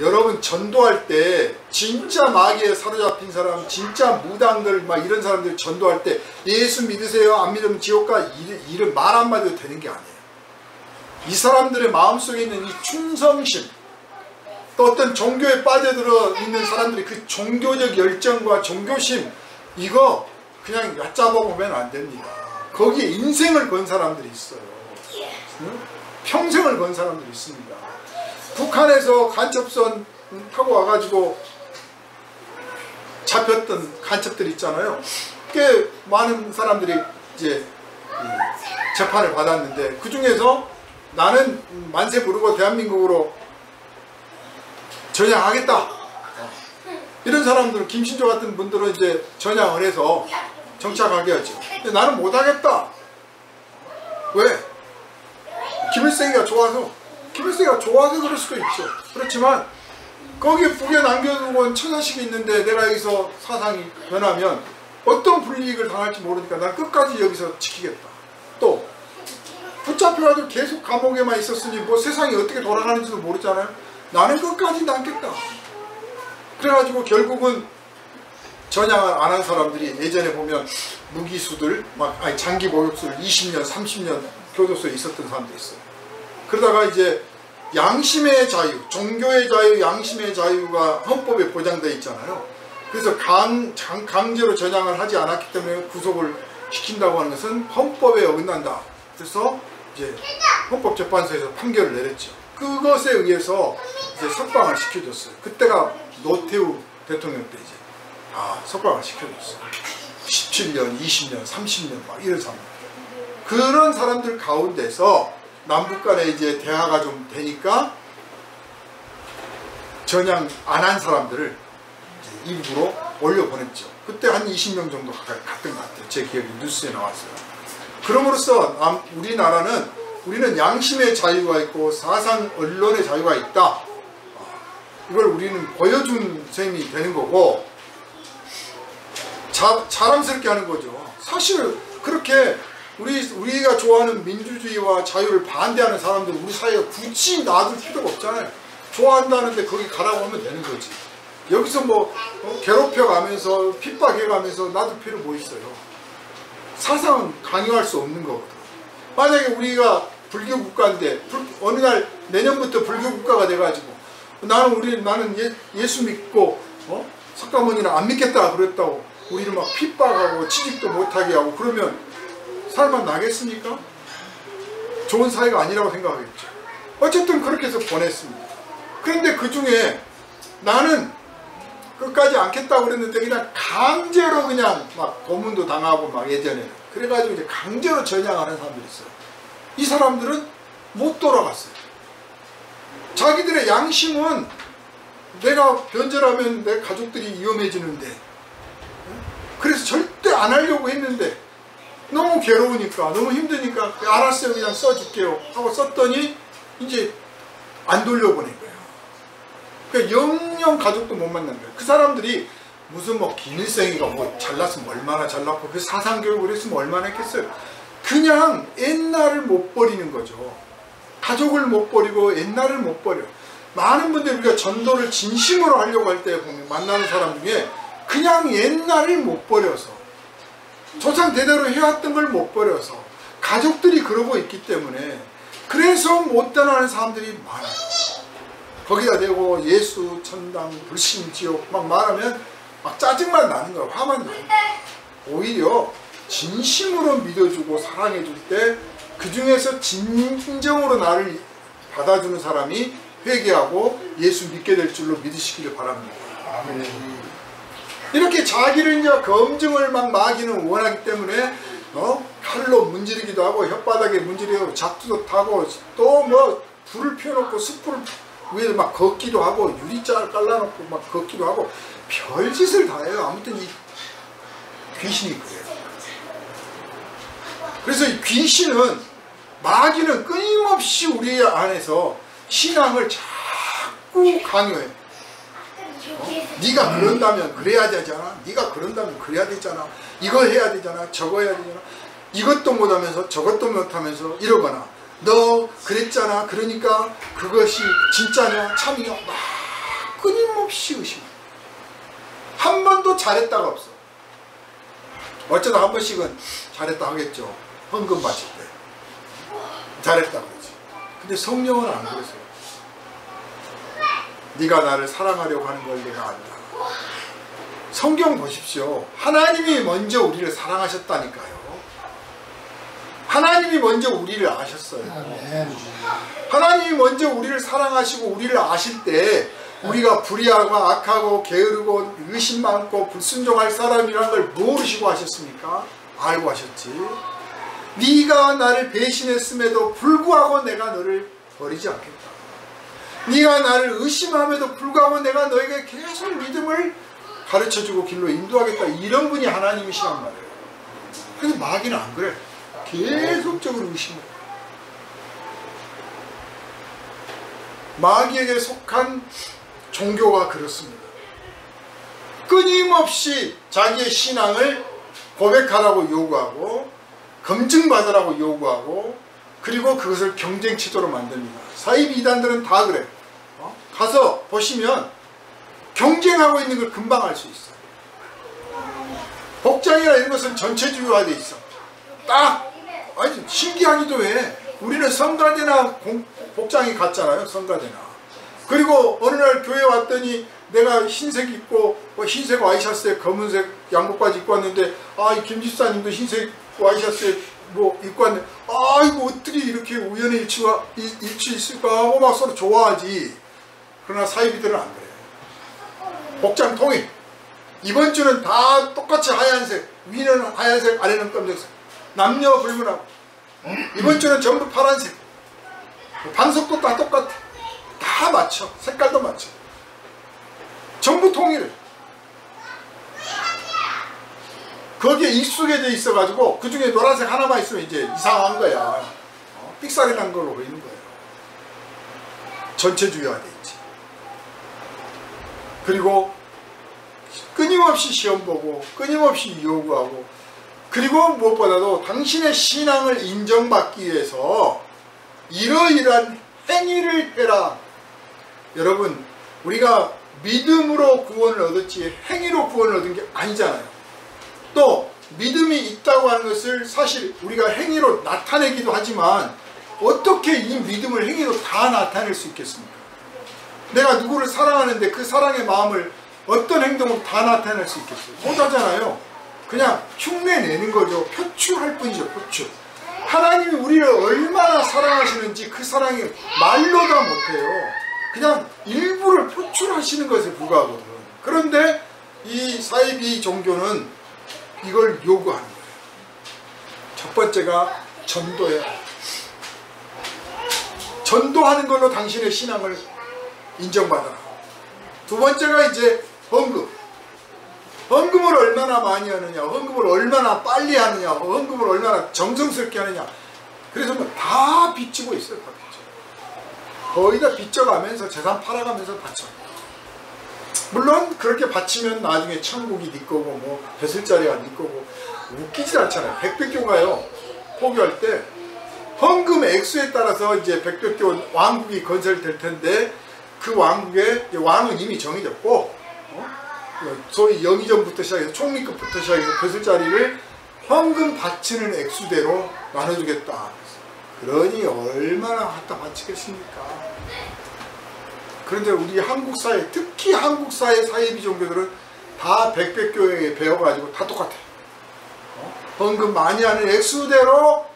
여러분, 전도할 때 진짜 마귀에 사로잡힌 사람, 진짜 무당들 막 이런 사람들 전도할 때 예수 믿으세요, 안 믿으면 지옥 가, 이런 말 한마디도 되는 게 아니에요. 이 사람들의 마음속에 있는 이 충성심, 또 어떤 종교에 빠져들어 있는 사람들이 그 종교적 열정과 종교심, 이거 그냥 얕잡아 보면 안 됩니다. 거기에 인생을 건 사람들이 있어요. 응? 평생을 건 사람들이 있습니다. 북한에서 간첩선 타고 와가지고 잡혔던 간첩들 있잖아요. 꽤 많은 사람들이 이제 재판을 받았는데, 그 중에서 나는 만세 부르고 대한민국으로 전향하겠다, 이런 사람들은, 김신조 같은 분들은 이제 전향을 해서 정착하게 하죠. 근데 나는 못하겠다. 왜? 김일성이가 좋아서. 김일성이가 좋아서 그럴 수도 있죠. 그렇지만 거기에 북에 남겨두고 온 처자식이 있는데 내가 여기서 사상이 변하면 어떤 불이익을 당할지 모르니까 난 끝까지 여기서 지키겠다. 또 붙잡혀가지고 계속 감옥에만 있었으니 뭐 세상이 어떻게 돌아가는지도 모르잖아요. 나는 끝까지 남겠다. 그래가지고 결국은 전향을 안 한 사람들이 예전에 보면 무기수들, 장기 모욕수를 20년, 30년 교도소에 있었던 사람도 있어요. 그러다가 이제 양심의 자유, 종교의 자유, 양심의 자유가 헌법에 보장되어 있잖아요. 그래서 강제로 전향을 하지 않았기 때문에 구속을 시킨다고 하는 것은 헌법에 어긋난다. 그래서 이제 헌법재판소에서 판결을 내렸죠. 그것에 의해서 이제 석방을 시켜줬어요. 그때가 노태우 대통령 때 이제 석방을 시켜줬어요. 17년, 20년, 30년 막 이런 사람. 그런 사람들 가운데서 남북 간에 이제 대화가 좀 되니까 전향 안 한 사람들을 이제 일부러 올려보냈죠. 그때 한 20명 정도 가까이 갔던 것 같아요. 제 기억에 뉴스에 나왔어요. 그럼으로써 우리는 양심의 자유가 있고 사상 언론의 자유가 있다. 이걸 우리는 보여준 셈이 되는 거고 자랑스럽게 하는 거죠. 사실 그렇게 우리가 좋아하는 민주주의와 자유를 반대하는 사람들 우리 사이에 굳이 놔둘 필요가 없잖아요. 좋아한다는데 거기 가라고 하면 되는 거지. 여기서 뭐 괴롭혀가면서 핍박해가면서 놔둘 필요 뭐 있어요. 사상은 강요할 수 없는 거거든. 만약에 우리가 불교 국가인데 어느 날 내년부터 불교 국가가 돼가지고 나는 예수 믿고 석가모니는 안 믿겠다 그랬다고 우리를 막 핍박하고 취직도 못하게 하고 그러면 살만 나겠습니까? 좋은 사회가 아니라고 생각하겠죠. 어쨌든 그렇게 해서 보냈습니다. 그런데 그 중에 나는 끝까지 않겠다고 그랬는데 그냥 강제로 그냥 막 고문도 당하고 막 예전에 그래가지고 이제 강제로 전향하는 사람들이 있어요. 이 사람들은 못 돌아갔어요. 자기들의 양심은 내가 변절하면 내 가족들이 위험해지는데 그래서 절대 안 하려고 했는데 너무 괴로우니까 너무 힘드니까 알았어요 그냥 써줄게요 하고 썼더니 이제 안 돌려보낸 거예요. 그러니까 영영 가족도 못 만난 거예요. 그 사람들이 무슨 뭐 김일성이가 뭐 잘났으면 얼마나 잘났고 그 사상교육을 했으면 얼마나 했겠어요. 그냥 옛날을 못 버리는 거죠. 가족을 못 버리고 옛날을 못 버려. 많은 분들이 우리가 전도를 진심으로 하려고 할 때 보면 만나는 사람 중에 그냥 옛날을 못 버려서 조상 대대로 해왔던 걸 못 버려서 가족들이 그러고 있기 때문에 그래서 못 떠나는 사람들이 많아요. 거기다 대고 예수, 천당, 불신, 지옥 막 말하면 막 짜증만 나는 거야. 화만 나는 거야. 오히려 진심으로 믿어주고 사랑해줄 때 그 중에서 진정으로 나를 받아주는 사람이 회개하고 예수 믿게 될 줄로 믿으시기를 바랍니다. 아멘. 이렇게 자기를 이제 검증을 막 마귀는 원하기 때문에 칼로 문지르기도 하고 혓바닥에 문지르고 작두도 타고 또 뭐 불을 피워놓고 숯불 위에 막 걷기도 하고 유리잔을 깔라놓고 막 걷기도 하고 별짓을 다 해요. 아무튼 이 귀신이 그래요. 그래서 이 귀신은 마귀는 끊임없이 우리 안에서 신앙을 자꾸 강요해. 네가 그런다면 그래야 되잖아. 네가 그런다면 그래야 되잖아. 이거 해야 되잖아. 저거 해야 되잖아. 이것도 못하면서 저것도 못하면서 이러거나 너 그랬잖아. 그러니까 그것이 진짜냐 참이냐 막 끊임없이 의심해. 한 번도 잘했다가 없어. 어쩌다 한 번씩은 잘했다 하겠죠. 헌금 바칠 때 잘했다 그러지. 근데 성령은 안 그러세요. 네가 나를 사랑하려고 하는 걸 내가 안다. 성경 보십시오. 하나님이 먼저 우리를 사랑하셨다니까요. 하나님이 먼저 우리를 아셨어요. 하나님이 먼저 우리를 사랑하시고 우리를 아실 때 우리가 불의하고 악하고 게으르고 의심 많고 불순종할 사람이라는 걸 모르시고 하셨습니까? 알고 하셨지. 네가 나를 배신했음에도 불구하고 내가 너를 버리지 않겠다. 네가 나를 의심함에도 불구하고 내가 너에게 계속 믿음을 가르쳐주고 길로 인도하겠다. 이런 분이 하나님이시란 말이에요. 그래서 마귀는 안 그래. 계속적으로 의심해. 마귀에게 속한 종교가 그렇습니다. 끊임없이 자기의 신앙을 고백하라고 요구하고 검증받으라고 요구하고 그리고 그것을 경쟁 치도로 만듭니다. 사이비 이단들은 다 그래. 가서 보시면 경쟁하고 있는 걸 금방 알 수 있어요. 복장이나 이런 것은 전체주의화돼 있어. 딱 아니 신기하기도 해. 우리는 성가대나 복장이 같잖아요. 성가대나. 그리고 어느 날 교회 왔더니 내가 흰색 입고 흰색 와이셔츠에 검은색 양복까지 입고 왔는데 아, 김 집사님도 흰색 와이셔츠에 뭐 입고 왔는데 아, 이거 어떻게 이렇게 우연의 일치가 있을까 하고 막 서로 좋아하지. 그러나 사이비들은 안 그래. 복장 통일. 이번 주는 다 똑같이 하얀색, 위는 하얀색, 아래는 검정색. 남녀 불문하고. 이번 주는 전부 파란색. 반석도 다 똑같아. 다 맞춰. 색깔도 맞춰. 전부 통일. 거기에 익숙해져 있어가지고 그 중에 노란색 하나만 있으면 이제 이상한 거야. 삑사리 난 걸로 보이는 거예요. 전체주의화돼 있지. 그리고 끊임없이 시험 보고 끊임없이 요구하고 그리고 무엇보다도 당신의 신앙을 인정받기 위해서 이러이러한 행위를 해라. 여러분, 우리가 믿음으로 구원을 얻었지 행위로 구원을 얻은 게 아니잖아요. 또 믿음이 있다고 하는 것을 사실 우리가 행위로 나타내기도 하지만 어떻게 이 믿음을 행위로 다 나타낼 수 있겠습니까? 내가 누구를 사랑하는데 그 사랑의 마음을 어떤 행동으로 다 나타낼 수 있겠어요? 못하잖아요. 그냥 흉내내는 거죠. 표출할 뿐이죠. 표출. 하나님이 우리를 얼마나 사랑하시는지 그 사랑이 말로 다 못해요. 그냥 일부를 표출하시는 것에 불과하거든요. 그런데 이 사이비 종교는 이걸 요구하는 거예요. 첫 번째가 전도예요. 전도하는 걸로 당신의 신앙을 인정받아라. 두 번째가 이제 헌금. 헌금을 얼마나 많이 하느냐, 헌금을 얼마나 빨리 하느냐, 헌금을 얼마나 정성스럽게 하느냐. 그래서 다 빚지고 있어요. 다 빚져. 거의 다 빚져가면서 재산 팔아가면서 바쳐. 물론 그렇게 바치면 나중에 천국이 네 거고 뭐 벼슬자리가 네 거고 웃기지 않잖아요. 백백교가요. 포교할 때 헌금 액수에 따라서 이제 백백교 왕국이 건설될 텐데 그 왕국의 왕은 이미 정해졌고 소위 영의정부터 시작해서 총리급부터 시작해서 벼슬자리를 헌금 바치는 액수대로 나눠주겠다. 그러니 얼마나 갖다 바치겠습니까? 그런데 우리 한국 사회, 특히 한국 사회 사이비 종교들은 다 백백교회에 배워가지고 다 똑같아. 헌금 많이 하는 액수대로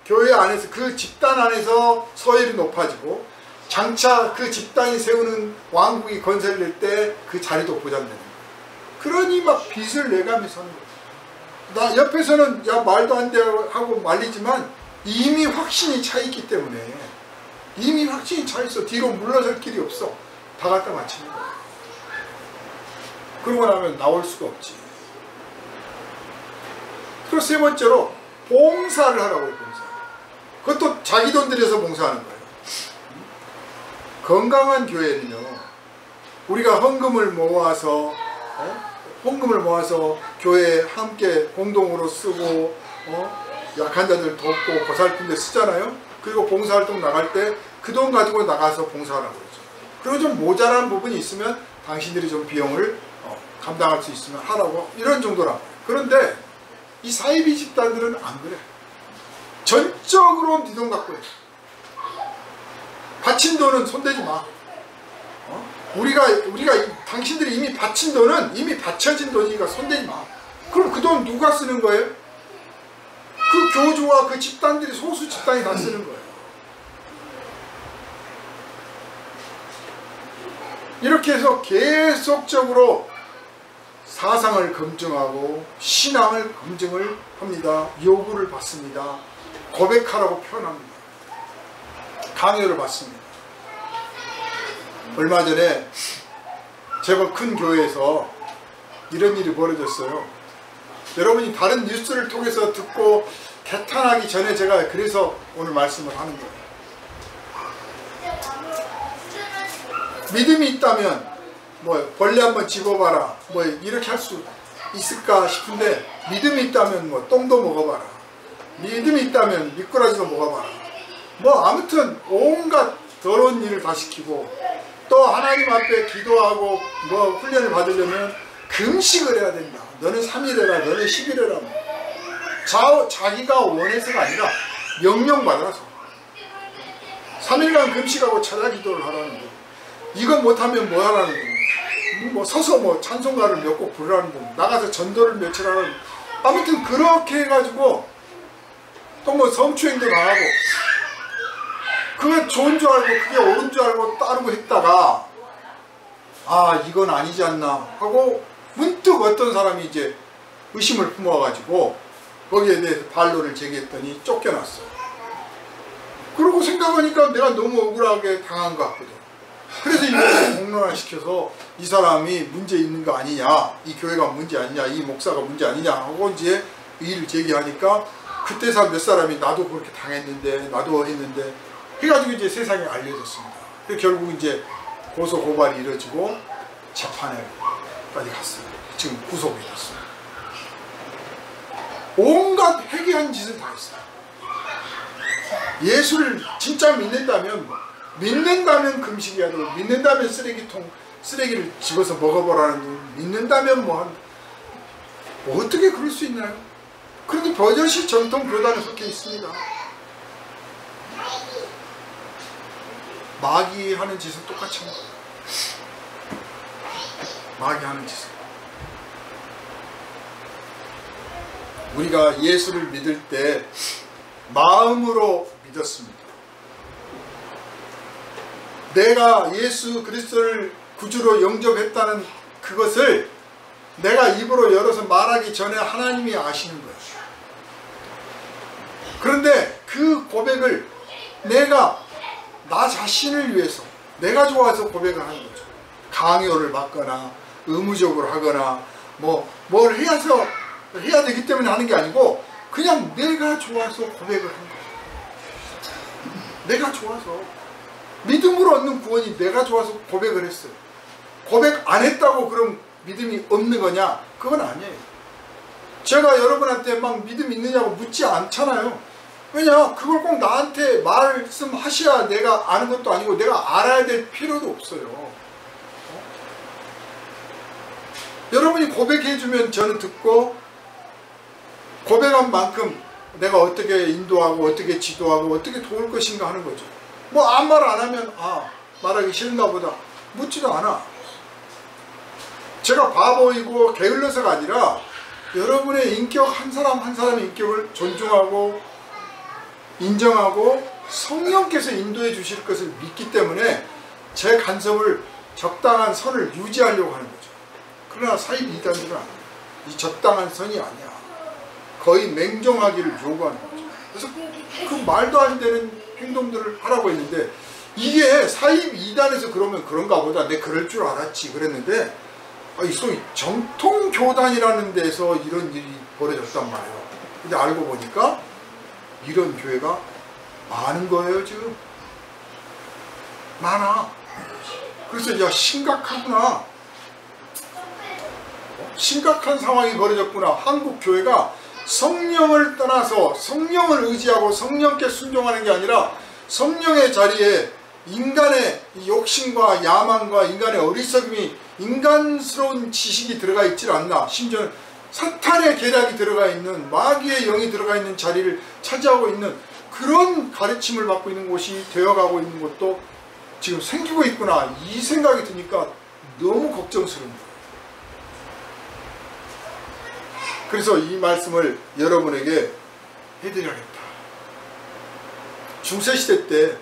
교회 안에서 그 집단 안에서 서열이 높아지고 장차 그 집단이 세우는 왕국이 건설될 때 그 자리도 보장되는 거예요. 그러니 막 빚을 내가면서 하는 거예요. 나 옆에서는 야 말도 안 돼 하고 말리지만 이미 확신이 차 있기 때문에 이미 확신이 차 있어. 뒤로 물러설 길이 없어. 다 갖다 맞추는 거예요. 그러고 나면 나올 수가 없지. 그리고 세 번째로 봉사를 하라고 해요. 봉사. 그것도 자기 돈 들여서 봉사하는 거예요. 건강한 교회는요, 우리가 헌금을 모아서 교회에 함께 공동으로 쓰고 약한 자들 돕고 보살핀 데 쓰잖아요. 그리고 봉사활동 나갈 때 그 돈 가지고 나가서 봉사하라고 그러죠. 그리고 좀 모자란 부분이 있으면 당신들이 좀 비용을 감당할 수 있으면 하라고, 이런 정도라고. 그런데 이 사이비 집단들은 안 그래. 전적으로 네 돈 갖고 해. 바친 돈은 손대지 마. 우리가 당신들이 이미 바친 돈은 이미 바쳐진 돈이니까 손대지 마. 그럼 그 돈 누가 쓰는 거예요? 그 교주와 그 집단들이, 소수 집단이 다 쓰는 거예요. 이렇게 해서 계속적으로 사상을 검증하고 신앙을 검증을 합니다. 요구를 받습니다. 고백하라고 표현합니다. 강요를 받습니다. 얼마 전에 제법 큰 교회에서 이런 일이 벌어졌어요. 여러분이 다른 뉴스를 통해서 듣고 개탄하기 전에 제가 그래서 오늘 말씀을 하는 거예요. 믿음이 있다면 뭐 벌레 한번 집어봐라 뭐 이렇게 할 수 있을까 싶은데, 믿음이 있다면 뭐 똥도 먹어봐라, 믿음이 있다면 미꾸라지도 먹어봐라, 뭐 아무튼 온갖 더러운 일을 다 시키고, 또 하나님 앞에 기도하고 뭐 훈련을 받으려면 금식을 해야 된다. 너는 3일 해라, 너는 10일 해라. 자기가 원해서가 아니라 명령받아서 3일간 금식하고 찬양 기도를 하라는 거. 이거 못하면 뭐 하라는 거. 뭐 서서 뭐 찬송가를 몇 곡 부르라는 거. 나가서 전도를 며칠 하라는 거. 아무튼 그렇게 해가지고 또 뭐 성추행도 당하고 그게 좋은 줄 알고 그게 옳은 줄 알고 따르고 했다가 아 이건 아니지 않나 하고 문득 어떤 사람이 이제 의심을 품어가지고 거기에 대해서 반론을 제기했더니 쫓겨났어. 그러고 생각하니까 내가 너무 억울하게 당한 것 같거든. 그래서 이걸 공론화시켜서 이 사람이 문제 있는 거 아니냐, 이 교회가 문제 아니냐, 이 목사가 문제 아니냐 하고 이제 의의를 제기하니까 그때 몇 사람이 나도 그렇게 당했는데 나도 했는데 해가지고 이제 세상에 알려졌습니다. 그래서 결국 이제 고소 고발이 이루어지고 재판에까지 갔어요. 지금 구속이 됐어요. 온갖 회개한 짓을 다 했어요. 예수를 진짜 믿는다면 금식해야 되고, 믿는다면 쓰레기를 집어서 먹어보라는 둥, 믿는다면 뭐 어떻게 그럴 수 있나요? 그런데 버젓이 정통 교단에 속해 있습니다. 마귀 하는 짓은 똑같이 합니다. 마귀 하는 짓은. 우리가 예수를 믿을 때 마음으로 믿었습니다. 내가 예수 그리스도를 구주로 영접했다는 그것을 내가 입으로 열어서 말하기 전에 하나님이 아시는 거예요. 그런데 그 고백을 내가 나 자신을 위해서 내가 좋아서 고백을 하는 거죠. 강요를 받거나 의무적으로 하거나 뭘 해야 되기 때문에 하는 게 아니고 그냥 내가 좋아서 고백을 한 거예요. 내가 좋아서 믿음으로 얻는 구원이 내가 좋아서 고백을 했어요. 고백 안 했다고 그럼 믿음이 없는 거냐? 그건 아니에요. 제가 여러분한테 막 믿음 있느냐고 묻지 않잖아요. 왜냐? 그걸 꼭 나한테 말씀하셔야 내가 아는 것도 아니고 내가 알아야 될 필요도 없어요. 여러분이 고백해주면 저는 듣고 고백한 만큼 내가 어떻게 인도하고 어떻게 지도하고 어떻게 도울 것인가 하는 거죠. 뭐 아무 말 안 하면 말하기 싫은가 보다 묻지도 않아. 제가 바보이고 게을러서가 아니라 여러분의 인격 한 사람 한 사람의 인격을 존중하고 인정하고 성령께서 인도해 주실 것을 믿기 때문에 제 간섭을 적당한 선을 유지하려고 하는 거죠. 그러나 사입 이단들은 이 적당한 선이 아니야. 거의 맹종하기를 요구하는 거죠. 그래서 그 말도 안 되는 행동들을 하라고 했는데 이게 사입 이단에서 그러면 그런가 보다 내 그럴 줄 알았지 그랬는데 이 정통 교단이라는 데서 이런 일이 벌어졌단 말이에요. 근데 알고 보니까 이런 교회가 많은 거예요. 지금 많아. 그래서 야 심각하구나, 심각한 상황이 벌어졌구나. 한국 교회가 성령을 떠나서 성령을 의지하고 성령께 순종하는 게 아니라 성령의 자리에 인간의 욕심과 야망과 인간의 어리석음이 인간스러운 지식이 들어가 있질 않나, 심지어 사탄의 계략이 들어가 있는, 마귀의 영이 들어가 있는 자리를 차지하고 있는 그런 가르침을 받고 있는 곳이 되어가고 있는 것도 지금 생기고 있구나, 이 생각이 드니까 너무 걱정스럽습니다. 그래서 이 말씀을 여러분에게 해드려야겠다. 중세시대 때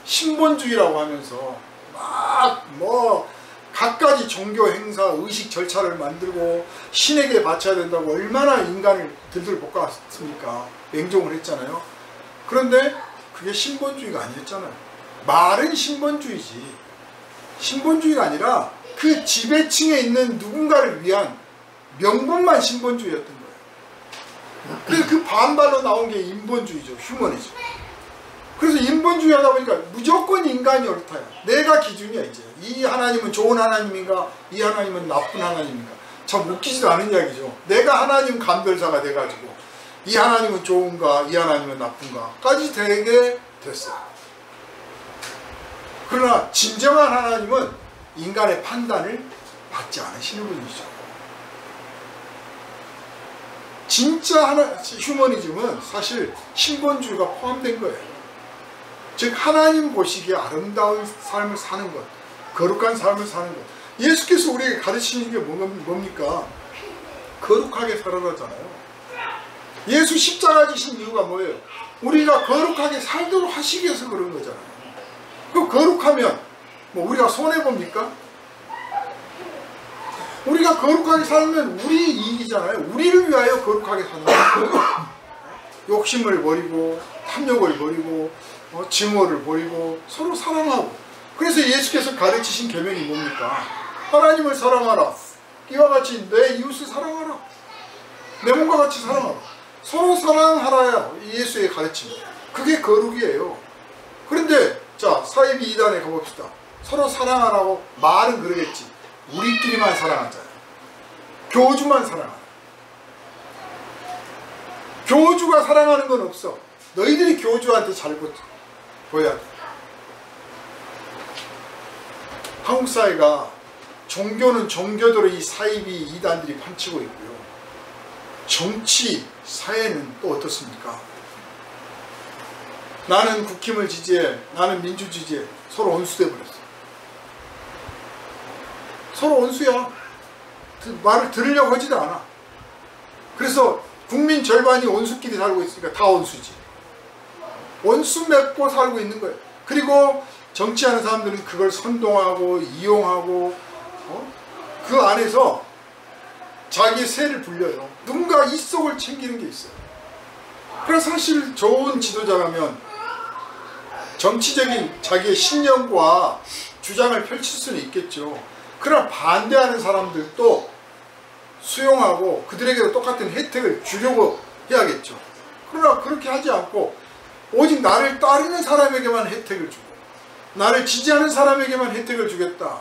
신본주의라고 하면서 막 갖가지 종교 행사, 의식 절차를 만들고 신에게 바쳐야 된다고 얼마나 인간을 들들 볶았습니까? 맹종을 했잖아요. 그런데 그게 신본주의가 아니었잖아요. 말은 신본주의지. 신본주의가 아니라 그 지배층에 있는 누군가를 위한 명분만 신본주의였던 거예요. 그래서 그 반발로 나온 게 인본주의죠. 휴머니즘. 그래서 인본주의 하다 보니까 무조건 인간이 옳다야. 내가 기준이야. 이제 이 하나님은 좋은 하나님인가, 이 하나님은 나쁜 하나님인가. 참 웃기지도 않은 이야기죠. 내가 하나님 감별사가 돼가지고 이 하나님은 좋은가, 이 하나님은 나쁜가 까지 되게 됐어요. 그러나 진정한 하나님은 인간의 판단을 받지 않으시는 분이죠. 진짜 휴머니즘은 사실 신본주의가 포함된 거예요. 즉 하나님 보시기에 아름다운 삶을 사는 것, 거룩한 삶을 사는 것. 예수께서 우리에게 가르치는 게 뭡니까? 거룩하게 살아라잖아요. 예수 십자가 지신 이유가 뭐예요? 우리가 거룩하게 살도록 하시기 위해서 그런 거잖아요. 그 거룩하면 뭐 우리가 손해봅니까? 우리가 거룩하게 살면 우리 이익이잖아요. 우리를 위하여 거룩하게 사는 거예요. 욕심을 버리고 탐욕을 버리고 증오를 버리고 서로 사랑하고. 그래서 예수께서 가르치신 계명이 뭡니까? 하나님을 사랑하라. 이와 같이 내 이웃을 사랑하라. 내 몸과 같이 사랑하라. 서로 사랑하라야 예수의 가르침이에요. 그게 거룩이에요. 그런데 자, 사이비 2단에 가봅시다. 서로 사랑하라고 말은 그러겠지. 우리끼리만 사랑하잖아요. 교주만 사랑하라. 교주가 사랑하는 건 없어. 너희들이 교주한테 잘 보여야 돼. 한국 사회가 종교는 종교대로 이 사이비 이단들이 판치고 있고요. 정치, 사회는 또 어떻습니까? 나는 국힘을 지지해, 나는 민주 지지해. 서로 원수돼 버렸어. 서로 원수야. 말을 들으려고 하지도 않아. 그래서 국민 절반이 원수끼리 살고 있으니까 다 원수지. 원수 맺고 살고 있는 거예요. 그리고 정치하는 사람들은 그걸 선동하고 이용하고 그 안에서 자기의 세를 불려요. 누군가 이 속을 챙기는 게 있어요. 그래서 사실 좋은 지도자라면 정치적인 자기의 신념과 주장을 펼칠 수는 있겠죠. 그러나 반대하는 사람들도 수용하고 그들에게도 똑같은 혜택을 주려고 해야겠죠. 그러나 그렇게 하지 않고 오직 나를 따르는 사람에게만 혜택을 주고 나를 지지하는 사람에게만 혜택을 주겠다.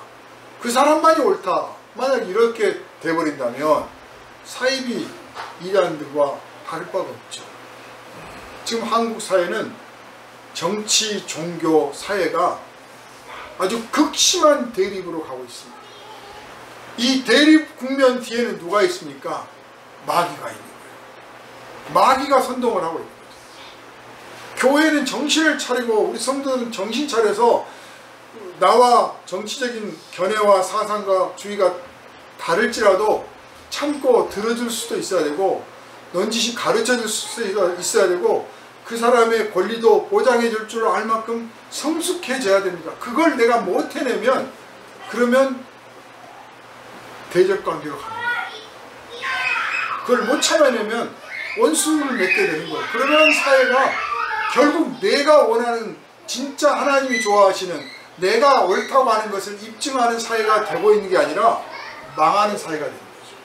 그 사람만이 옳다. 만약 이렇게 돼버린다면 사이비 이단들과 다를 바가 없죠. 지금 한국 사회는 정치, 종교, 사회가 아주 극심한 대립으로 가고 있습니다. 이 대립 국면 뒤에는 누가 있습니까? 마귀가 있는 거예요. 마귀가 선동을 하고 있는 거죠. 교회는 정신을 차리고 우리 성도들은 정신 차려서 나와 정치적인 견해와 사상과 주의가 다를지라도 참고 들어줄 수도 있어야 되고 넌지시 가르쳐줄 수 있어야 되고 그 사람의 권리도 보장해 줄 줄 알 만큼 성숙해져야 됩니다. 그걸 내가 못 해내면 그러면 대적관계로 갑니다. 그걸 못 참아내면 원수를 맺게 되는 거예요. 그러면 사회가 결국 내가 원하는 진짜 하나님이 좋아하시는 내가 옳다고 하는 것을 입증하는 사회가 되고 있는 게 아니라 망하는 사회가 되는 거죠.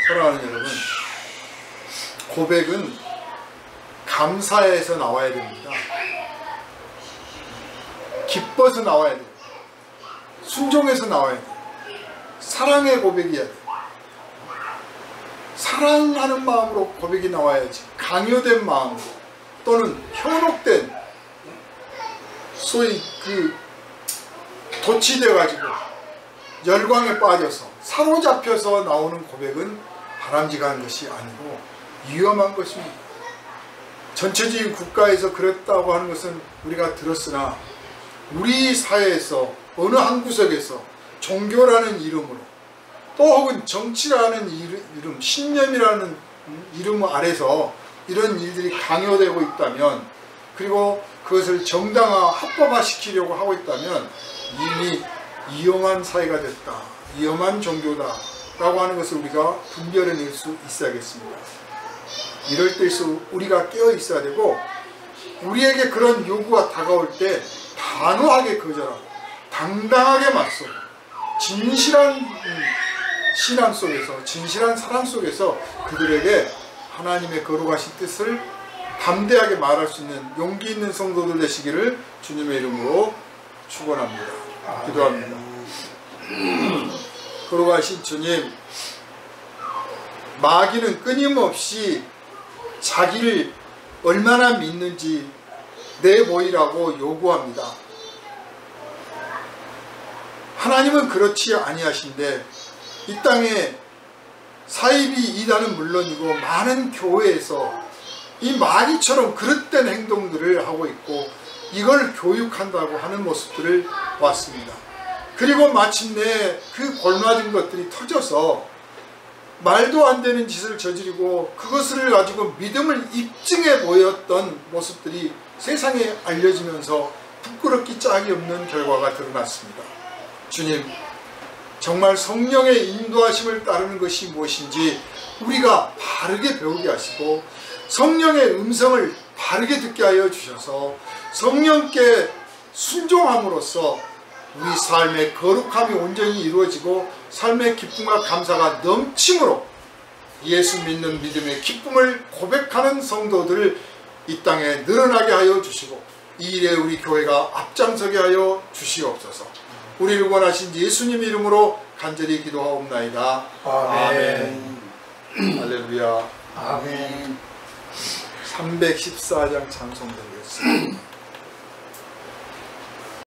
사랑하는 여러분, 고백은 감사해서 나와야 됩니다. 기뻐서 나와야 돼요. 순종해서 나와야 돼요. 사랑의 고백이어야 돼요. 사랑하는 마음으로 고백이 나와야지. 강요된 마음으로 또는 현혹된 소위 그 도취돼 가지고 열광에 빠져서 사로잡혀서 나오는 고백은 바람직한 것이 아니고 위험한 것입니다. 전체적인 국가에서 그랬다고 하는 것은 우리가 들었으나 우리 사회에서 어느 한 구석에서 종교라는 이름으로 또 혹은 정치라는 이름, 신념이라는 이름 아래서 이런 일들이 강요되고 있다면 그리고 그것을 정당화, 합법화시키려고 하고 있다면 이미 위험한 사회가 됐다. 위험한 종교다. 라고 하는 것을 우리가 분별해낼 수 있어야겠습니다. 이럴 때일수록 우리가 깨어 있어야 되고 우리에게 그런 요구가 다가올 때 단호하게 거절하고 당당하게 맞서고 진실한 신앙 속에서 진실한 사랑 속에서 그들에게 하나님의 거룩하신 뜻을 담대하게 말할 수 있는 용기 있는 성도들 되시기를 주님의 이름으로 축원합니다. 기도합니다. 거룩하신 주님, 마귀는 끊임없이 자기를 얼마나 믿는지 내보이라고 요구합니다. 하나님은 그렇지 아니하신데 이 땅에 사이비 이단은 물론이고 많은 교회에서 이 마귀처럼 그릇된 행동들을 하고 있고 이걸 교육한다고 하는 모습들을 봤습니다. 그리고 마침내 그 골맞은 것들이 터져서 말도 안 되는 짓을 저지르고 그것을 가지고 믿음을 입증해 보였던 모습들이 세상에 알려지면서 부끄럽기 짝이 없는 결과가 드러났습니다. 주님, 정말 성령의 인도하심을 따르는 것이 무엇인지 우리가 바르게 배우게 하시고 성령의 음성을 바르게 듣게 하여 주셔서 성령께 순종함으로써 우리 삶의 거룩함이 온전히 이루어지고 삶의 기쁨과 감사가 넘침으로 예수 믿는 믿음의 기쁨을 고백하는 성도들을 이 땅에 늘어나게 하여 주시고 이 일에 우리 교회가 앞장서게 하여 주시옵소서. 우리를 원하신 예수님 이름으로 간절히 기도하옵나이다. 아멘. 할렐루야. 아멘. 314장 찬송 드리겠습니다.